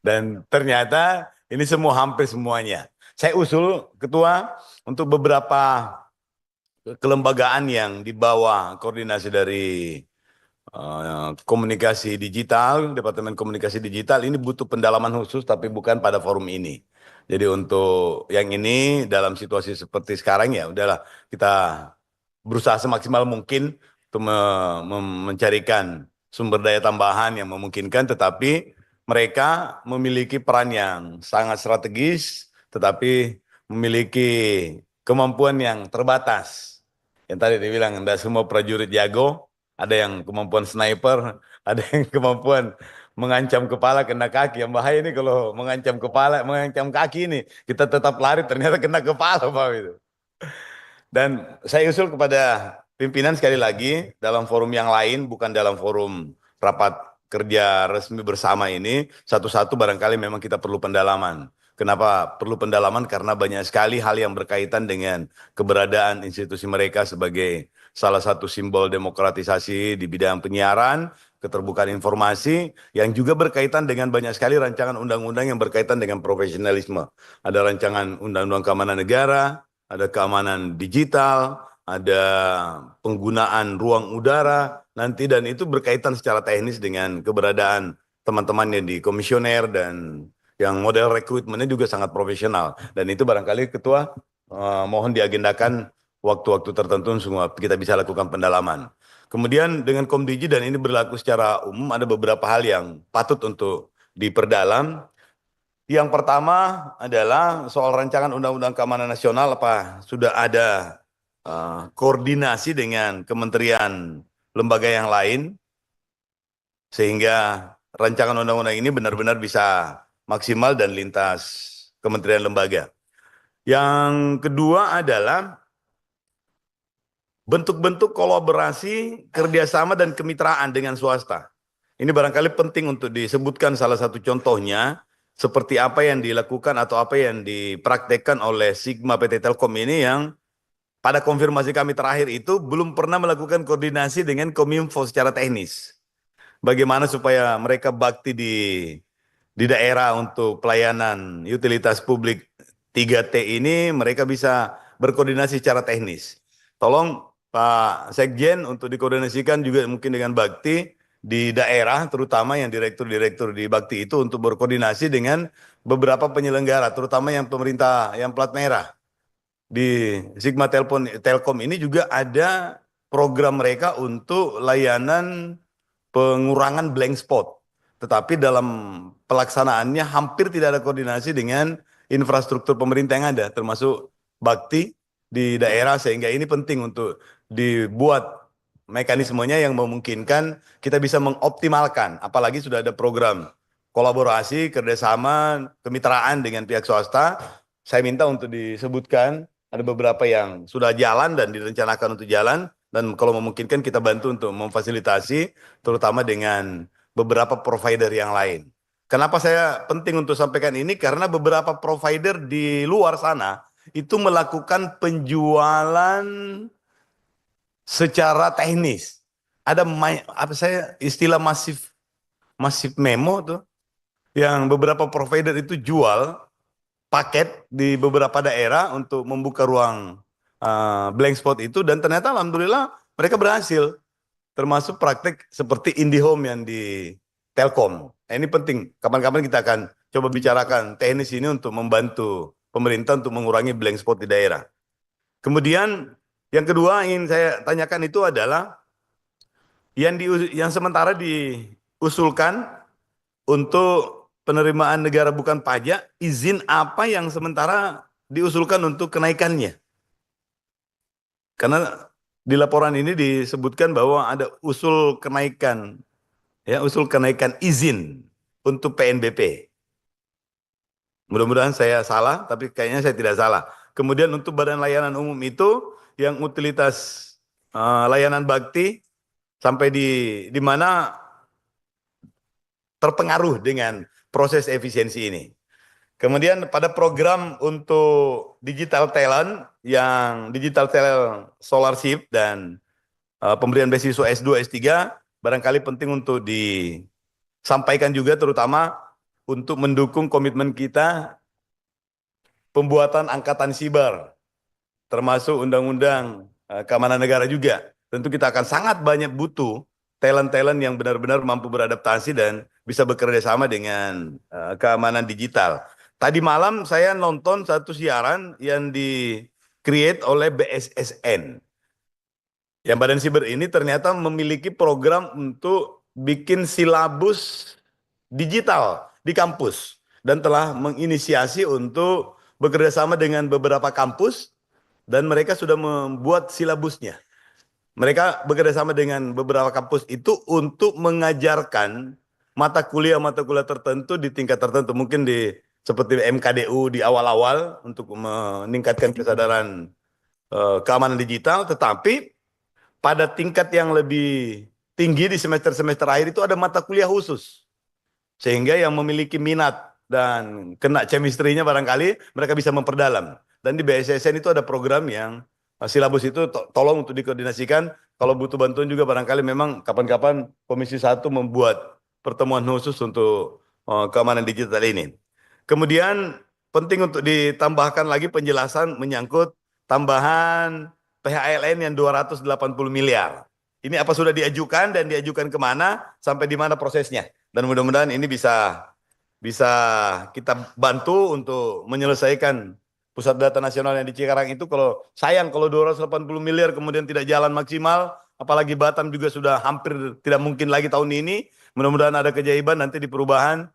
Dan ternyata ini semua hampir semuanya. Saya usul Ketua untuk beberapa kelembagaan yang di bawah koordinasi dari komunikasi digital, Departemen Komunikasi Digital ini butuh pendalaman khusus tapi bukan pada forum ini. Jadi untuk yang ini dalam situasi seperti sekarang ya udahlah kita berusaha semaksimal mungkin untuk mencarikan sumber daya tambahan yang memungkinkan, tetapi mereka memiliki peran yang sangat strategis tetapi memiliki kemampuan yang terbatas. Yang tadi dibilang tidak semua prajurit jago, ada yang kemampuan sniper, ada yang kemampuan mengancam kepala kena kaki. Yang bahaya ini kalau mengancam kepala, mengancam kaki ini kita tetap lari ternyata kena kepala Pak itu. Dan saya usul kepada pimpinan sekali lagi dalam forum yang lain, bukan dalam forum rapat kerja resmi bersama ini, satu-satu barangkali memang kita perlu pendalaman. Kenapa perlu pendalaman? Karena banyak sekali hal yang berkaitan dengan keberadaan institusi mereka sebagai salah satu simbol demokratisasi di bidang penyiaran, keterbukaan informasi, yang juga berkaitan dengan banyak sekali rancangan undang-undang yang berkaitan dengan profesionalisme. Ada rancangan undang-undang keamanan negara, ada keamanan digital, ada penggunaan ruang udara nanti, dan itu berkaitan secara teknis dengan keberadaan teman-teman yang di komisioner dan yang model rekrutmennya juga sangat profesional. Dan itu barangkali Ketua mohon diagendakan waktu-waktu tertentu semua kita bisa lakukan pendalaman. Kemudian dengan Komdigi, dan ini berlaku secara umum, ada beberapa hal yang patut untuk diperdalam. Yang pertama adalah soal rancangan Undang-Undang Keamanan Nasional, apa sudah ada koordinasi dengan kementerian lembaga yang lain sehingga rancangan undang-undang ini benar-benar bisa maksimal dan lintas kementerian lembaga. Yang kedua adalah bentuk-bentuk kolaborasi, kerjasama, dan kemitraan dengan swasta. Ini barangkali penting untuk disebutkan salah satu contohnya, seperti apa yang dilakukan atau apa yang dipraktekkan oleh Sigma PT Telkom ini, yang pada konfirmasi kami terakhir itu belum pernah melakukan koordinasi dengan Kominfo secara teknis. Bagaimana supaya mereka bakti di daerah untuk pelayanan utilitas publik 3T ini, mereka bisa berkoordinasi secara teknis. Tolong Pak Sekjen untuk dikoordinasikan juga mungkin dengan bakti di daerah, terutama yang direktur-direktur di bakti itu untuk berkoordinasi dengan beberapa penyelenggara, terutama yang pemerintah yang plat merah. Di Sigma Telkom ini juga ada program mereka untuk layanan pengurangan blank spot. Tetapi dalam pelaksanaannya hampir tidak ada koordinasi dengan infrastruktur pemerintah yang ada, termasuk bakti di daerah, sehingga ini penting untuk dibuat mekanismenya yang memungkinkan kita bisa mengoptimalkan, apalagi sudah ada program kolaborasi, kerjasama, kemitraan dengan pihak swasta. Saya minta untuk disebutkan, ada beberapa yang sudah jalan dan direncanakan untuk jalan, dan kalau memungkinkan kita bantu untuk memfasilitasi, terutama dengan beberapa provider yang lain. Kenapa saya penting untuk sampaikan ini? Karena beberapa provider di luar sana itu melakukan penjualan secara teknis. Ada apa saya istilah masif memo tuh, yang beberapa provider itu jual paket di beberapa daerah untuk membuka ruang blank spot itu, dan ternyata alhamdulillah mereka berhasil. Termasuk praktek seperti IndiHome yang di Telkom. Nah, ini penting. Kapan-kapan kita akan coba bicarakan teknis ini untuk membantu pemerintah untuk mengurangi blank spot di daerah. Kemudian yang kedua ingin saya tanyakan itu adalah yang sementara diusulkan untuk penerimaan negara bukan pajak, izin apa yang sementara diusulkan untuk kenaikannya? Karena di laporan ini disebutkan bahwa ada usul kenaikan, ya, usul kenaikan izin untuk PNBP. Mudah-mudahan saya salah, tapi kayaknya saya tidak salah. Kemudian untuk badan layanan umum itu, yang utilitas layanan bakti sampai di mana terpengaruh dengan proses efisiensi ini. Kemudian pada program untuk digital talent, yang digital talent scholarship dan pemberian beasiswa S2, S3, barangkali penting untuk disampaikan juga, terutama untuk mendukung komitmen kita pembuatan angkatan siber, termasuk undang-undang keamanan negara juga. Tentu kita akan sangat banyak butuh talent-talent yang benar-benar mampu beradaptasi dan bisa bekerja sama dengan keamanan digital. Tadi malam saya nonton satu siaran yang di-create oleh BSSN. Yang Badan Siber ini ternyata memiliki program untuk bikin silabus digital di kampus, dan telah menginisiasi untuk bekerja sama dengan beberapa kampus, dan mereka sudah membuat silabusnya. Mereka bekerja sama dengan beberapa kampus itu untuk mengajarkan mata kuliah tertentu di tingkat tertentu, mungkin seperti MKDU di awal-awal untuk meningkatkan kesadaran keamanan digital, tetapi pada tingkat yang lebih tinggi di semester-semester akhir itu ada mata kuliah khusus. Sehingga yang memiliki minat dan kena chemistry-nya barangkali mereka bisa memperdalam. Dan di BSSN itu ada program yang silabus itu tolong untuk dikoordinasikan. Kalau butuh bantuan juga barangkali memang kapan-kapan Komisi 1 membuat pertemuan khusus untuk keamanan digital ini. Kemudian penting untuk ditambahkan lagi penjelasan menyangkut tambahan PHLN yang 280 miliar. Ini apa sudah diajukan dan diajukan kemana, sampai di mana prosesnya. Dan mudah-mudahan ini bisa kita bantu untuk menyelesaikan pusat data nasional yang di Cikarang itu. Kalau sayang kalau 280 miliar kemudian tidak jalan maksimal, apalagi Batam juga sudah hampir tidak mungkin lagi tahun ini. Mudah-mudahan ada keajaiban nanti di perubahan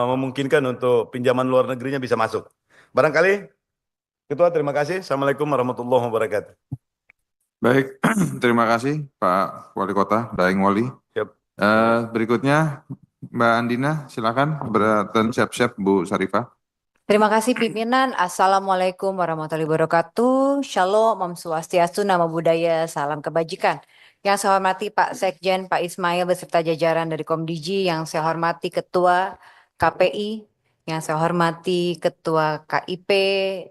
memungkinkan untuk pinjaman luar negerinya bisa masuk. Barangkali Ketua, terima kasih. Assalamualaikum warahmatullahi wabarakatuh. Baik, terima kasih Pak Wali Kota Daeng Wali. Siap. Berikutnya Mbak Andina, silakan. Dan siap-siap Bu Sarifah. Terima kasih pimpinan. Assalamualaikum warahmatullahi wabarakatuh. Shalom, Om Swastiastu, Namo Buddhaya, salam kebajikan. Yang saya hormati Pak Sekjen, Pak Ismail beserta jajaran dari Komdiji, yang saya hormati Ketua KPI, yang saya hormati Ketua KIP,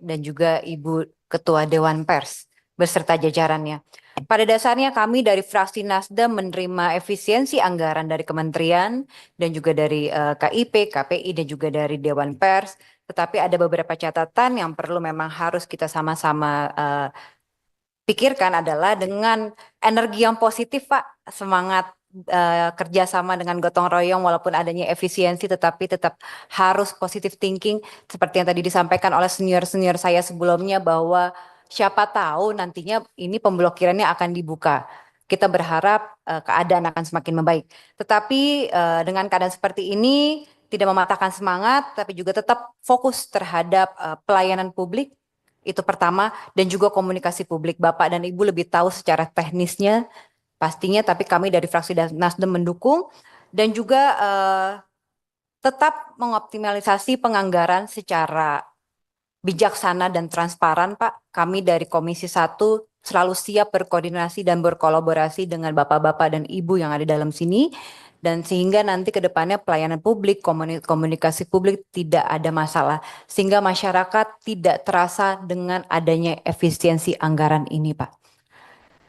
dan juga Ibu Ketua Dewan Pers beserta jajarannya. Pada dasarnya kami dari fraksi Nasdem menerima efisiensi anggaran dari kementerian dan juga dari KIP, KPI, dan juga dari Dewan Pers. Tetapi ada beberapa catatan yang perlu memang harus kita sama-sama pikirkan adalah dengan energi yang positif, Pak, semangat kerjasama dengan gotong royong walaupun adanya efisiensi, tetapi tetap harus positive thinking seperti yang tadi disampaikan oleh senior-senior saya sebelumnya, bahwa siapa tahu nantinya ini pemblokirannya akan dibuka. Kita berharap keadaan akan semakin membaik. Tetapi dengan keadaan seperti ini tidak mematahkan semangat, tapi juga tetap fokus terhadap pelayanan publik. Itu pertama, dan juga komunikasi publik. Bapak dan Ibu lebih tahu secara teknisnya pastinya, tapi kami dari fraksi Nasdem mendukung dan juga tetap mengoptimalisasi penganggaran secara bijaksana dan transparan, Pak. Kami dari Komisi 1 selalu siap berkoordinasi dan berkolaborasi dengan Bapak-Bapak dan Ibu yang ada dalam sini. Dan sehingga nanti ke depannya pelayanan publik, komunikasi publik tidak ada masalah. Sehingga masyarakat tidak terasa dengan adanya efisiensi anggaran ini, Pak.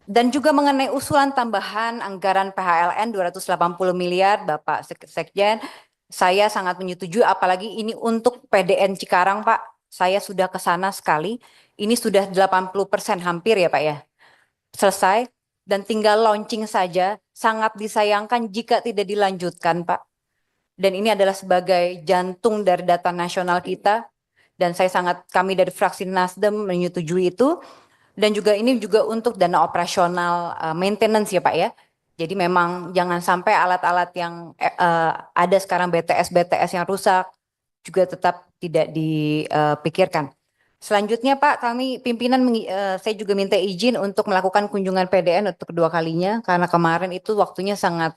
Dan juga mengenai usulan tambahan anggaran PHLN 280 miliar, Bapak Sekjen, saya sangat menyetujui, apalagi ini untuk PDN Cikarang, Pak. Saya sudah ke sana sekali, ini sudah 80% hampir ya Pak ya, selesai dan tinggal launching saja. Sangat disayangkan jika tidak dilanjutkan, Pak. Dan ini adalah sebagai jantung dari data nasional kita, dan kami dari fraksi Nasdem menyetujui itu. Dan juga ini juga untuk dana operasional maintenance ya Pak ya. Jadi memang jangan sampai alat-alat yang ada sekarang BTS yang rusak juga tetap tidak dipikirkan. Selanjutnya Pak, kami pimpinan saya juga minta izin untuk melakukan kunjungan PDN untuk kedua kalinya, karena kemarin itu waktunya sangat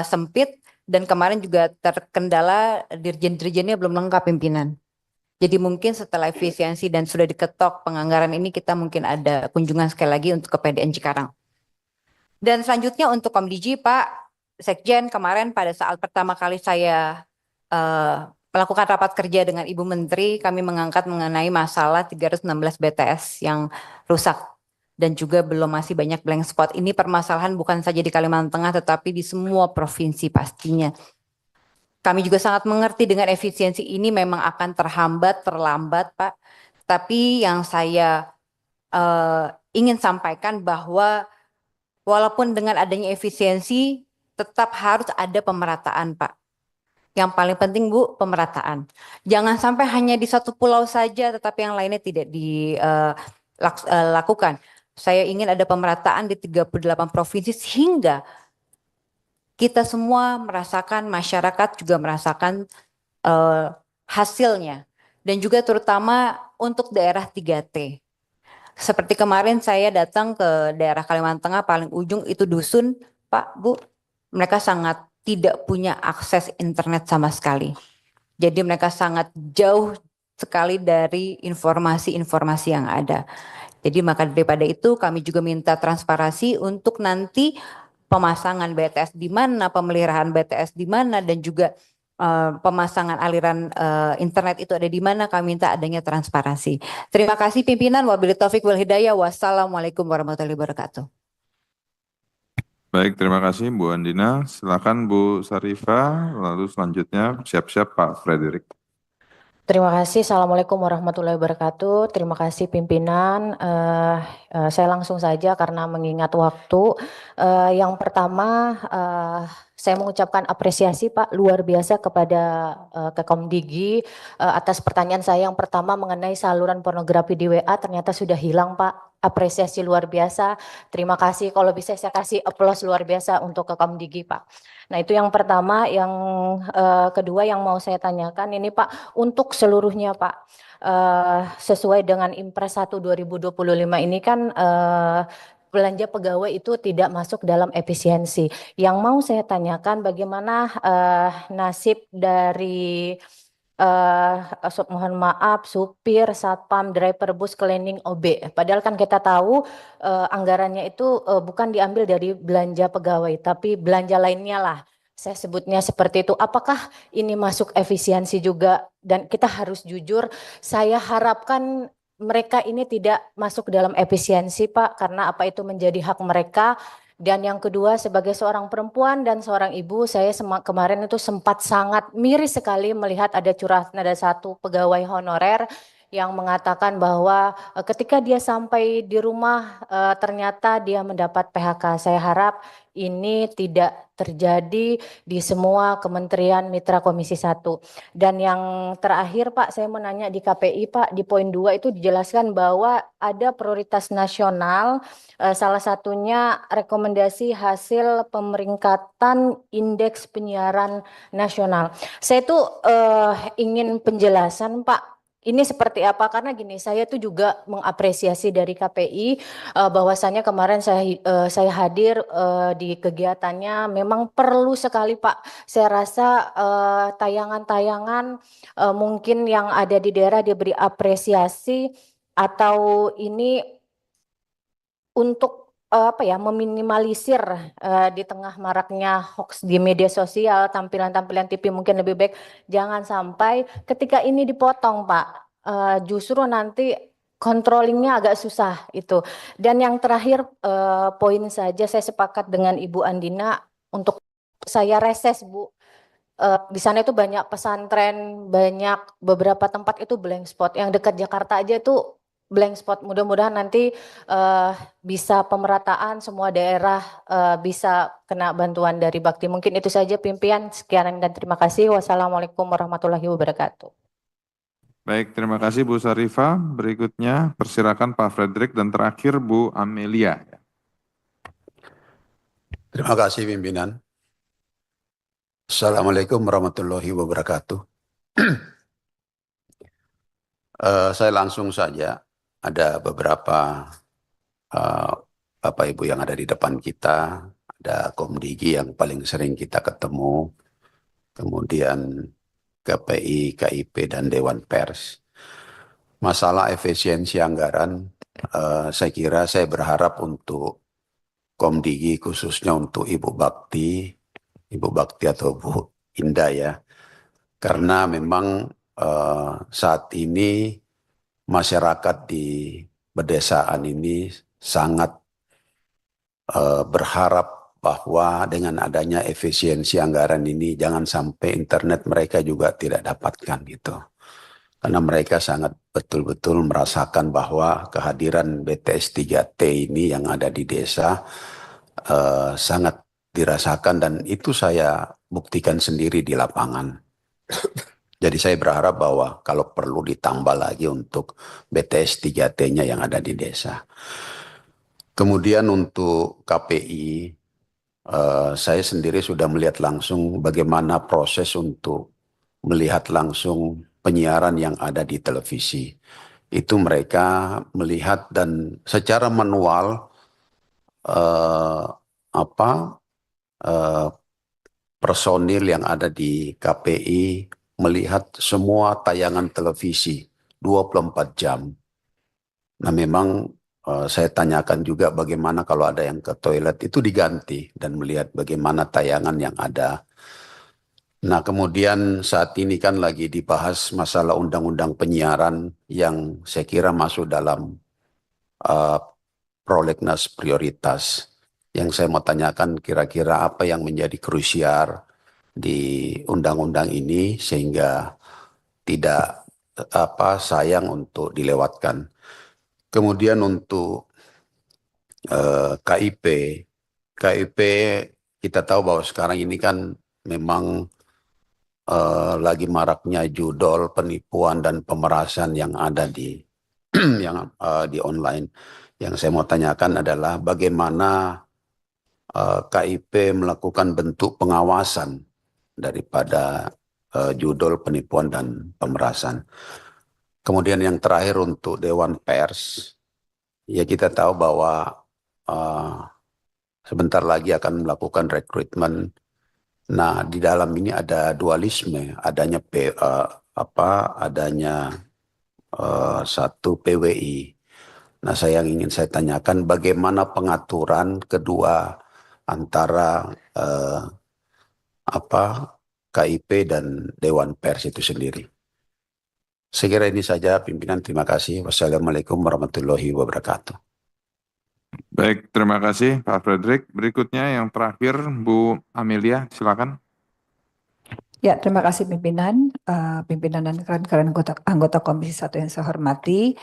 sempit dan kemarin juga terkendala dirjen-dirjennya belum lengkap pimpinan. Jadi mungkin setelah efisiensi dan sudah diketok penganggaran ini, kita mungkin ada kunjungan sekali lagi untuk ke PDN Cikarang. Dan selanjutnya untuk Komdiji Pak Sekjen, kemarin pada saat pertama kali saya melakukan rapat kerja dengan Ibu Menteri, kami mengangkat mengenai masalah 316 BTS yang rusak dan juga masih banyak blank spot. Ini permasalahan bukan saja di Kalimantan Tengah tetapi di semua provinsi pastinya. Kami juga sangat mengerti dengan efisiensi ini memang akan terlambat Pak. Tapi yang saya ingin sampaikan bahwa walaupun dengan adanya efisiensi tetap harus ada pemerataan Pak. Yang paling penting Bu, pemerataan. Jangan sampai hanya di satu pulau saja tetapi yang lainnya tidak dilakukan. Saya ingin ada pemerataan di 38 provinsi sehingga kita semua merasakan, masyarakat juga merasakan hasilnya. Dan juga terutama untuk daerah 3T. Seperti kemarin saya datang ke daerah Kalimantan Tengah paling ujung itu dusun Pak, Bu. Mereka sangat tidak punya akses internet sama sekali. Jadi mereka sangat jauh sekali dari informasi-informasi yang ada. Jadi maka daripada itu kami juga minta transparansi untuk nanti pemasangan BTS di mana, pemeliharaan BTS di mana, dan juga pemasangan aliran internet itu ada di mana, kami minta adanya transparansi. Terima kasih pimpinan, wabillahi taufik wal hidayah. Wassalamualaikum warahmatullahi wabarakatuh. Baik, terima kasih Bu Andina. Silakan Bu Sarifah, lalu selanjutnya siap-siap Pak Frederick. Terima kasih. Assalamualaikum warahmatullahi wabarakatuh. Terima kasih pimpinan. Saya langsung saja karena mengingat waktu. Yang pertama, saya mengucapkan apresiasi Pak luar biasa kepada Kekomdigi atas pertanyaan saya yang pertama mengenai saluran pornografi di WA ternyata sudah hilang Pak. Apresiasi luar biasa. Terima kasih. Kalau bisa saya kasih aplaus luar biasa untuk Kekomdigi Pak. Nah itu yang pertama. Yang kedua yang mau saya tanyakan ini Pak, untuk seluruhnya Pak, sesuai dengan Impres 1 2025 ini kan belanja pegawai itu tidak masuk dalam efisiensi. Yang mau saya tanyakan bagaimana nasib dari mohon maaf, supir, satpam, driver bus, cleaning, OB. Padahal kan kita tahu anggarannya itu bukan diambil dari belanja pegawai, tapi belanja lainnya lah. Saya sebutnya seperti itu. Apakah ini masuk efisiensi juga? Dan kita harus jujur, saya harapkan mereka ini tidak masuk dalam efisiensi Pak, karena apa itu menjadi hak mereka. Dan yang kedua, sebagai seorang perempuan dan seorang ibu, saya kemarin itu sempat sangat miris sekali melihat ada curhatan ada satu pegawai honorer yang mengatakan bahwa ketika dia sampai di rumah ternyata dia mendapat PHK. Saya harap ini tidak terjadi di semua kementerian mitra Komisi 1. Dan yang terakhir Pak, saya mau nanya di KPI Pak, di poin 2 itu dijelaskan bahwa ada prioritas nasional, salah satunya rekomendasi hasil pemeringkatan indeks penyiaran nasional. Saya tuh ingin penjelasan Pak, ini seperti apa? Karena gini, saya tuh juga mengapresiasi dari KPI bahwasannya kemarin saya hadir di kegiatannya. Memang perlu sekali Pak. Saya rasa tayangan-tayangan mungkin yang ada di daerah diberi apresiasi atau ini untuk apa ya, meminimalisir di tengah maraknya hoax di media sosial, tampilan-tampilan TV mungkin lebih baik jangan sampai ketika ini dipotong Pak, justru nanti controllingnya agak susah itu. Dan yang terakhir poin saja, saya sepakat dengan Ibu Andina untuk saya reses Bu. Di sana itu banyak pesantren, banyak beberapa tempat itu blank spot. Yang dekat Jakarta aja itu blank spot. Mudah-mudahan nanti bisa pemerataan semua daerah bisa kena bantuan dari Bakti. Mungkin itu saja pimpinan. Sekian dan terima kasih. Wassalamualaikum warahmatullahi wabarakatuh. Baik, terima kasih Bu Sarifah. Berikutnya persilakan Pak Frederick dan terakhir Bu Amelia. Terima kasih pimpinan. Assalamualaikum warahmatullahi wabarakatuh. Saya langsung saja, ada beberapa Bapak Ibu yang ada di depan kita, ada Komdigi yang paling sering kita ketemu, kemudian KPI, KIP, dan Dewan Pers. Masalah efisiensi anggaran, saya kira saya berharap untuk Komdigi khususnya untuk Ibu Bakti atau Bu Indah ya, karena memang saat ini masyarakat di pedesaan ini sangat berharap bahwa dengan adanya efisiensi anggaran ini jangan sampai internet mereka juga tidak dapatkan gitu. Karena mereka sangat betul-betul merasakan bahwa kehadiran BTS 3T ini yang ada di desa sangat dirasakan, dan itu saya buktikan sendiri di lapangan. Jadi saya berharap bahwa kalau perlu ditambah lagi untuk BTS 3T-nya yang ada di desa. Kemudian untuk KPI, saya sendiri sudah melihat langsung bagaimana proses untuk melihat langsung penyiaran yang ada di televisi. Itu mereka melihat dan secara manual personil yang ada di KPI melihat semua tayangan televisi 24 jam. Nah memang saya tanyakan juga bagaimana kalau ada yang ke toilet itu diganti dan melihat bagaimana tayangan yang ada. Nah, kemudian saat ini kan lagi dibahas masalah undang-undang penyiaran yang saya kira masuk dalam prolegnas prioritas. Yang saya mau tanyakan kira-kira apa yang menjadi krusial di undang-undang ini sehingga tidak sayang untuk dilewatkan. Kemudian untuk KIP kita tahu bahwa sekarang ini kan memang lagi maraknya judol, penipuan dan pemerasan yang ada di di online. Yang saya mau tanyakan adalah bagaimana KIP melakukan bentuk pengawasan daripada judol, penipuan dan pemerasan. Kemudian yang terakhir untuk Dewan Pers, ya kita tahu bahwa sebentar lagi akan melakukan rekrutmen. Nah, di dalam ini ada dualisme, adanya satu PWI. Nah, yang ingin saya tanyakan bagaimana pengaturan kedua antara KIP dan Dewan Pers itu sendiri. Saya kira ini saja pimpinan, terima kasih. Wassalamualaikum warahmatullahi wabarakatuh. Baik, terima kasih Pak Frederick. Berikutnya yang terakhir Bu Amelia, silakan. Ya, terima kasih pimpinan, pimpinan dan rekan-rekan anggota Komisi 1 yang saya hormati,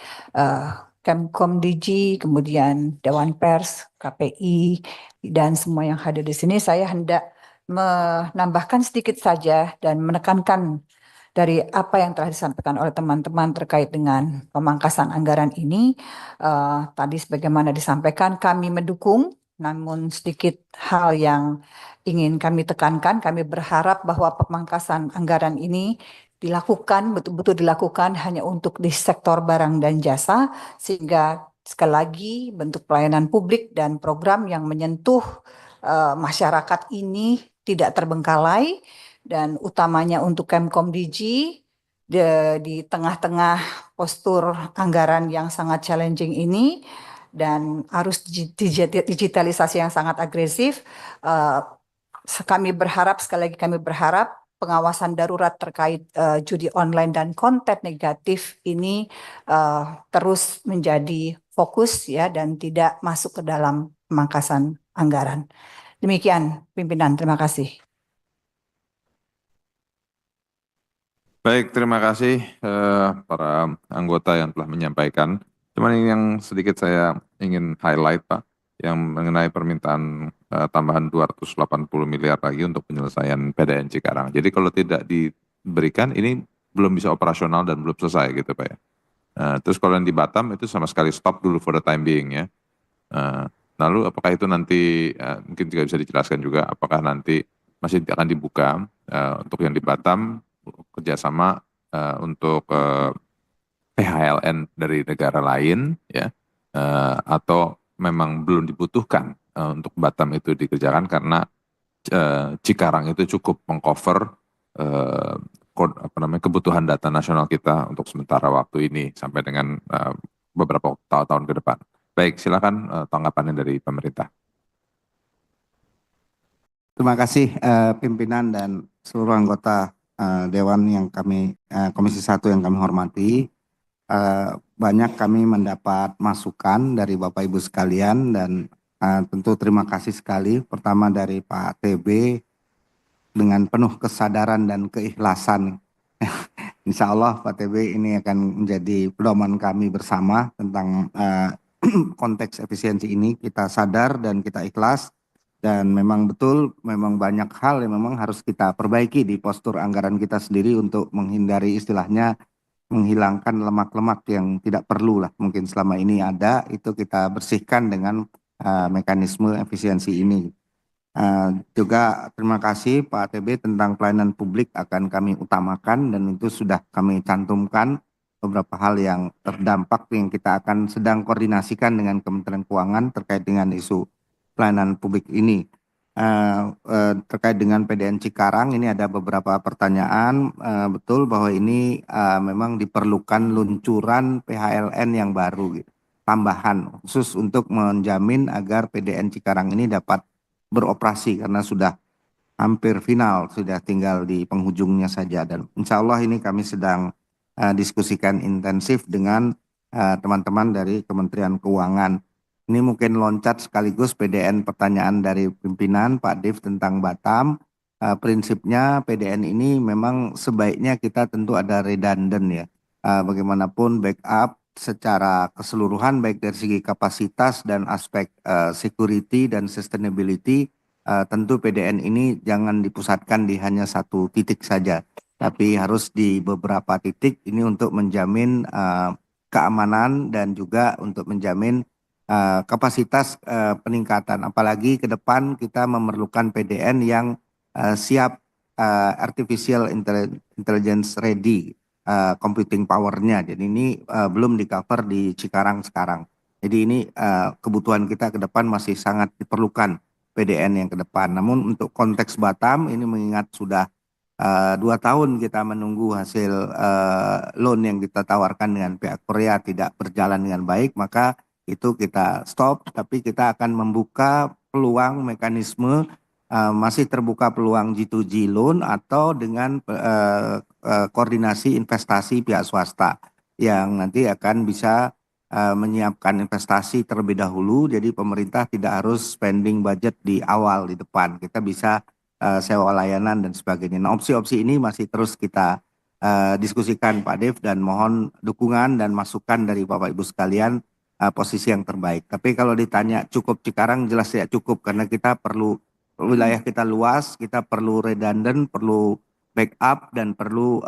Kemkom DG, kemudian Dewan Pers, KPI, dan semua yang hadir di sini. Saya hendak menambahkan sedikit saja dan menekankan dari apa yang telah disampaikan oleh teman-teman terkait dengan pemangkasan anggaran ini. Tadi sebagaimana disampaikan, kami mendukung, namun sedikit hal yang ingin kami tekankan, kami berharap bahwa pemangkasan anggaran ini dilakukan, betul-betul dilakukan hanya untuk di sektor barang dan jasa, sehingga sekali lagi bentuk pelayanan publik dan program yang menyentuh masyarakat ini tidak terbengkalai, dan utamanya untuk Kemkom DG di tengah-tengah postur anggaran yang sangat challenging ini dan arus digitalisasi yang sangat agresif. Kami berharap, sekali lagi kami berharap pengawasan darurat terkait judi online dan konten negatif ini terus menjadi fokus ya dan tidak masuk ke dalam pemangkasan anggaran. Demikian pimpinan, terima kasih. Baik, terima kasih para anggota yang telah menyampaikan. Cuman ini yang sedikit saya ingin highlight Pak, yang mengenai permintaan tambahan 280 miliar lagi untuk penyelesaian PDN Cikarang. Jadi kalau tidak diberikan ini belum bisa operasional dan belum selesai gitu Pak ya. Terus kalau yang di Batam itu sama sekali stop dulu for the time being ya. Lalu apakah itu nanti mungkin juga bisa dijelaskan juga apakah nanti masih akan dibuka untuk yang di Batam kerjasama untuk PHLN dari negara lain ya atau memang belum dibutuhkan untuk Batam itu dikerjakan karena Cikarang itu cukup mengcover kebutuhan data nasional kita untuk sementara waktu ini sampai dengan beberapa tahun ke depan. Baik, silakan tanggapannya dari pemerintah. Terima kasih pimpinan dan seluruh anggota Dewan yang Komisi 1 yang kami hormati. Banyak kami mendapat masukan dari Bapak Ibu sekalian dan tentu terima kasih sekali. Pertama dari Pak TB dengan penuh kesadaran dan keikhlasan. Insya Allah Pak TB ini akan menjadi pedoman kami bersama tentang konteks efisiensi ini. Kita sadar dan kita ikhlas. Dan memang betul, memang banyak hal yang memang harus kita perbaiki di postur anggaran kita sendiri untuk menghindari istilahnya menghilangkan lemak-lemak yang tidak perlu lah mungkin selama ini ada, itu kita bersihkan dengan mekanisme efisiensi ini. Juga terima kasih Pak TB tentang pelayanan publik akan kami utamakan dan itu sudah kami cantumkan beberapa hal yang terdampak yang kita akan sedang koordinasikan dengan Kementerian Keuangan terkait dengan isu pelayanan publik ini. Terkait dengan PDN Cikarang ini ada beberapa pertanyaan. Betul bahwa ini memang diperlukan luncuran PHLN yang baru gitu, tambahan khusus untuk menjamin agar PDN Cikarang ini dapat beroperasi karena sudah hampir final, sudah tinggal di penghujungnya saja. Dan insya Allah ini kami sedang diskusikan intensif dengan teman-teman dari Kementerian Keuangan. Ini mungkin loncat sekaligus PDN pertanyaan dari pimpinan Pak Div tentang Batam. Prinsipnya PDN ini memang sebaiknya kita tentu ada redundant ya. Bagaimanapun backup secara keseluruhan baik dari segi kapasitas dan aspek security dan sustainability, tentu PDN ini jangan dipusatkan di hanya satu titik saja, tapi harus di beberapa titik ini untuk menjamin keamanan dan juga untuk menjamin kapasitas peningkatan. Apalagi ke depan kita memerlukan PDN yang siap artificial intelligence ready computing powernya. Jadi ini belum di cover di Cikarang sekarang. Jadi ini kebutuhan kita ke depan masih sangat diperlukan PDN yang ke depan. Namun untuk konteks Batam ini mengingat sudah 2 tahun kita menunggu hasil loan yang kita tawarkan dengan pihak Korea tidak berjalan dengan baik, maka itu kita stop. Tapi kita akan membuka peluang mekanisme masih terbuka peluang G2G loan atau dengan koordinasi investasi pihak swasta yang nanti akan bisa menyiapkan investasi terlebih dahulu. Jadi pemerintah tidak harus spending budget di awal di depan. Kita bisa sewa layanan dan sebagainya. Nah, opsi-opsi ini masih terus kita diskusikan Pak Dev, dan mohon dukungan dan masukan dari Bapak Ibu sekalian posisi yang terbaik. Tapi kalau ditanya cukup Cikarang, jelas tidak cukup karena kita perlu, wilayah kita luas, kita perlu redundant, perlu backup, dan perlu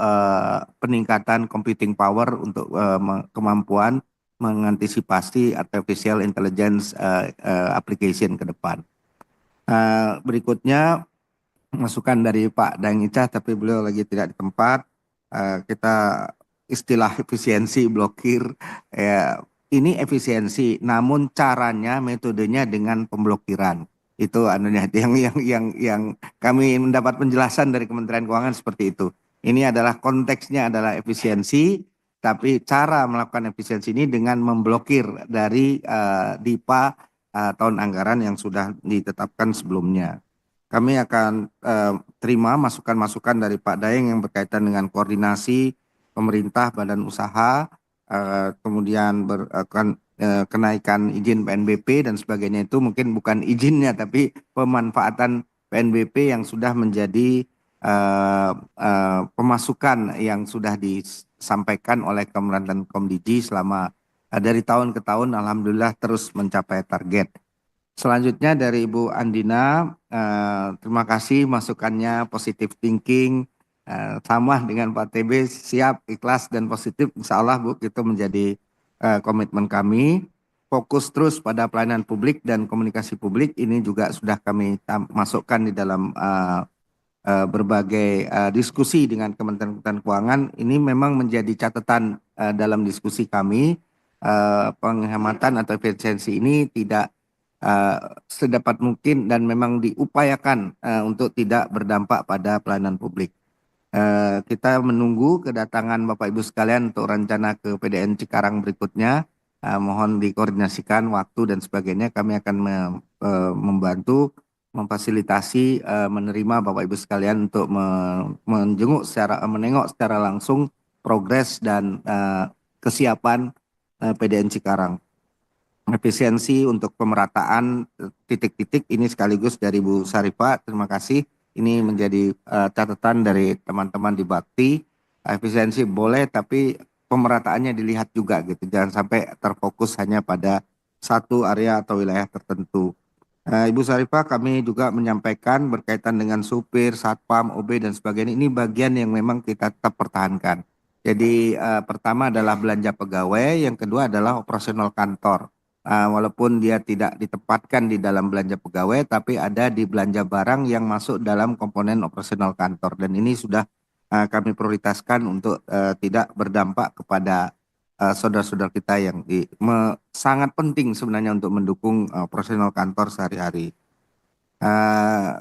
peningkatan computing power untuk kemampuan mengantisipasi artificial intelligence application ke depan. Berikutnya masukan dari Pak Daeng Icah, tapi beliau lagi tidak di tempat. Kita istilah efisiensi blokir, ini efisiensi, namun caranya, metodenya dengan pemblokiran. Itu anunya yang kami mendapat penjelasan dari Kementerian Keuangan seperti itu. Ini adalah konteksnya adalah efisiensi, tapi cara melakukan efisiensi ini dengan memblokir dari DIPA tahun anggaran yang sudah ditetapkan sebelumnya. Kami akan terima masukan-masukan dari Pak Daeng yang berkaitan dengan koordinasi pemerintah, badan usaha, kemudian kenaikan izin PNBP dan sebagainya. Itu mungkin bukan izinnya tapi pemanfaatan PNBP yang sudah menjadi pemasukan yang sudah disampaikan oleh Kementerian dan Komdiji selama dari tahun ke tahun, alhamdulillah terus mencapai target. Selanjutnya dari Ibu Andina, terima kasih masukannya, positive thinking, sama dengan Pak TB, siap, ikhlas dan positif, insya Allah Bu, itu menjadi komitmen kami. Fokus terus pada pelayanan publik dan komunikasi publik, ini juga sudah kami masukkan di dalam berbagai diskusi dengan Kementerian Keuangan. Ini memang menjadi catatan dalam diskusi kami, penghematan atau efisiensi ini tidak sedapat mungkin dan memang diupayakan untuk tidak berdampak pada pelayanan publik. Kita menunggu kedatangan Bapak Ibu sekalian untuk rencana ke PDN Cikarang berikutnya. Mohon dikoordinasikan waktu dan sebagainya. Kami akan membantu, memfasilitasi, menerima Bapak Ibu sekalian untuk menengok secara langsung progres dan kesiapan PDN Cikarang. Efisiensi untuk pemerataan titik-titik ini sekaligus dari Bu Sarifah, terima kasih. Ini menjadi catatan dari teman-teman di Bakti. Efisiensi boleh, tapi pemerataannya dilihat juga gitu. Jangan sampai terfokus hanya pada satu area atau wilayah tertentu. Ibu Sarifah, kami juga menyampaikan berkaitan dengan supir, satpam, OB dan sebagainya. Ini bagian yang memang kita tetap pertahankan. Jadi pertama adalah belanja pegawai, yang kedua adalah operasional kantor. Walaupun dia tidak ditempatkan di dalam belanja pegawai, tapi ada di belanja barang yang masuk dalam komponen operasional kantor. Dan ini sudah kami prioritaskan untuk tidak berdampak kepada saudara-saudara kita yang sangat penting sebenarnya untuk mendukung operasional kantor sehari-hari.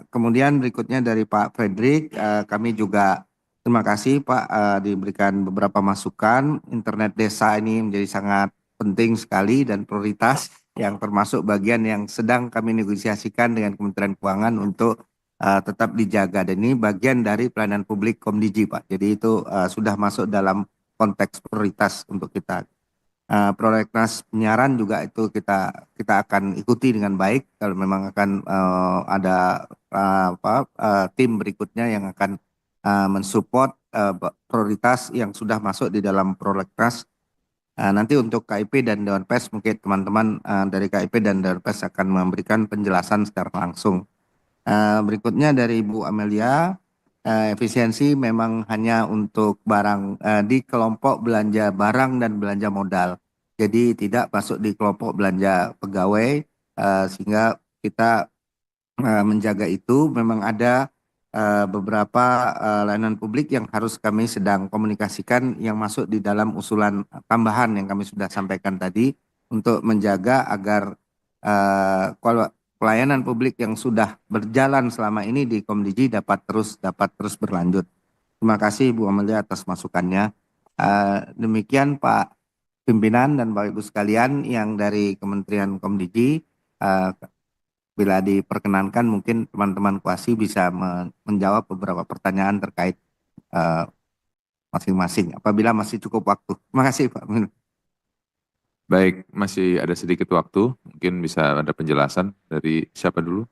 Kemudian berikutnya dari Pak Fredrik, kami juga terima kasih Pak diberikan beberapa masukan. Internet desa ini menjadi sangat penting sekali dan prioritas yang termasuk bagian yang sedang kami negosiasikan dengan Kementerian Keuangan untuk tetap dijaga. Dan ini bagian dari pelayanan publik Komdiji, Pak. Jadi itu sudah masuk dalam konteks prioritas untuk kita. Prolegnas penyiaran juga itu kita akan ikuti dengan baik kalau memang akan ada tim berikutnya yang akan mensupport prioritas yang sudah masuk di dalam prolegnas. Nanti untuk KIP dan Dewan Pers mungkin teman-teman dari KIP dan Dewan Pers akan memberikan penjelasan secara langsung. Berikutnya dari Ibu Amelia, efisiensi memang hanya untuk barang di kelompok belanja barang dan belanja modal. Jadi tidak masuk di kelompok belanja pegawai, sehingga kita menjaga itu. Memang ada beberapa layanan publik yang harus kami sedang komunikasikan yang masuk di dalam usulan tambahan yang kami sudah sampaikan tadi untuk menjaga agar kalau pelayanan publik yang sudah berjalan selama ini di Komdiji dapat terus berlanjut. Terima kasih Bu Amelia atas masukannya. Demikian Pak Pimpinan dan Bapak Ibu sekalian yang dari Kementerian Komdiji, bila diperkenankan mungkin teman-teman Kuasi bisa menjawab beberapa pertanyaan terkait masing-masing apabila masih cukup waktu. Terima kasih Pak. Baik, masih ada sedikit waktu, mungkin bisa ada penjelasan dari siapa dulu?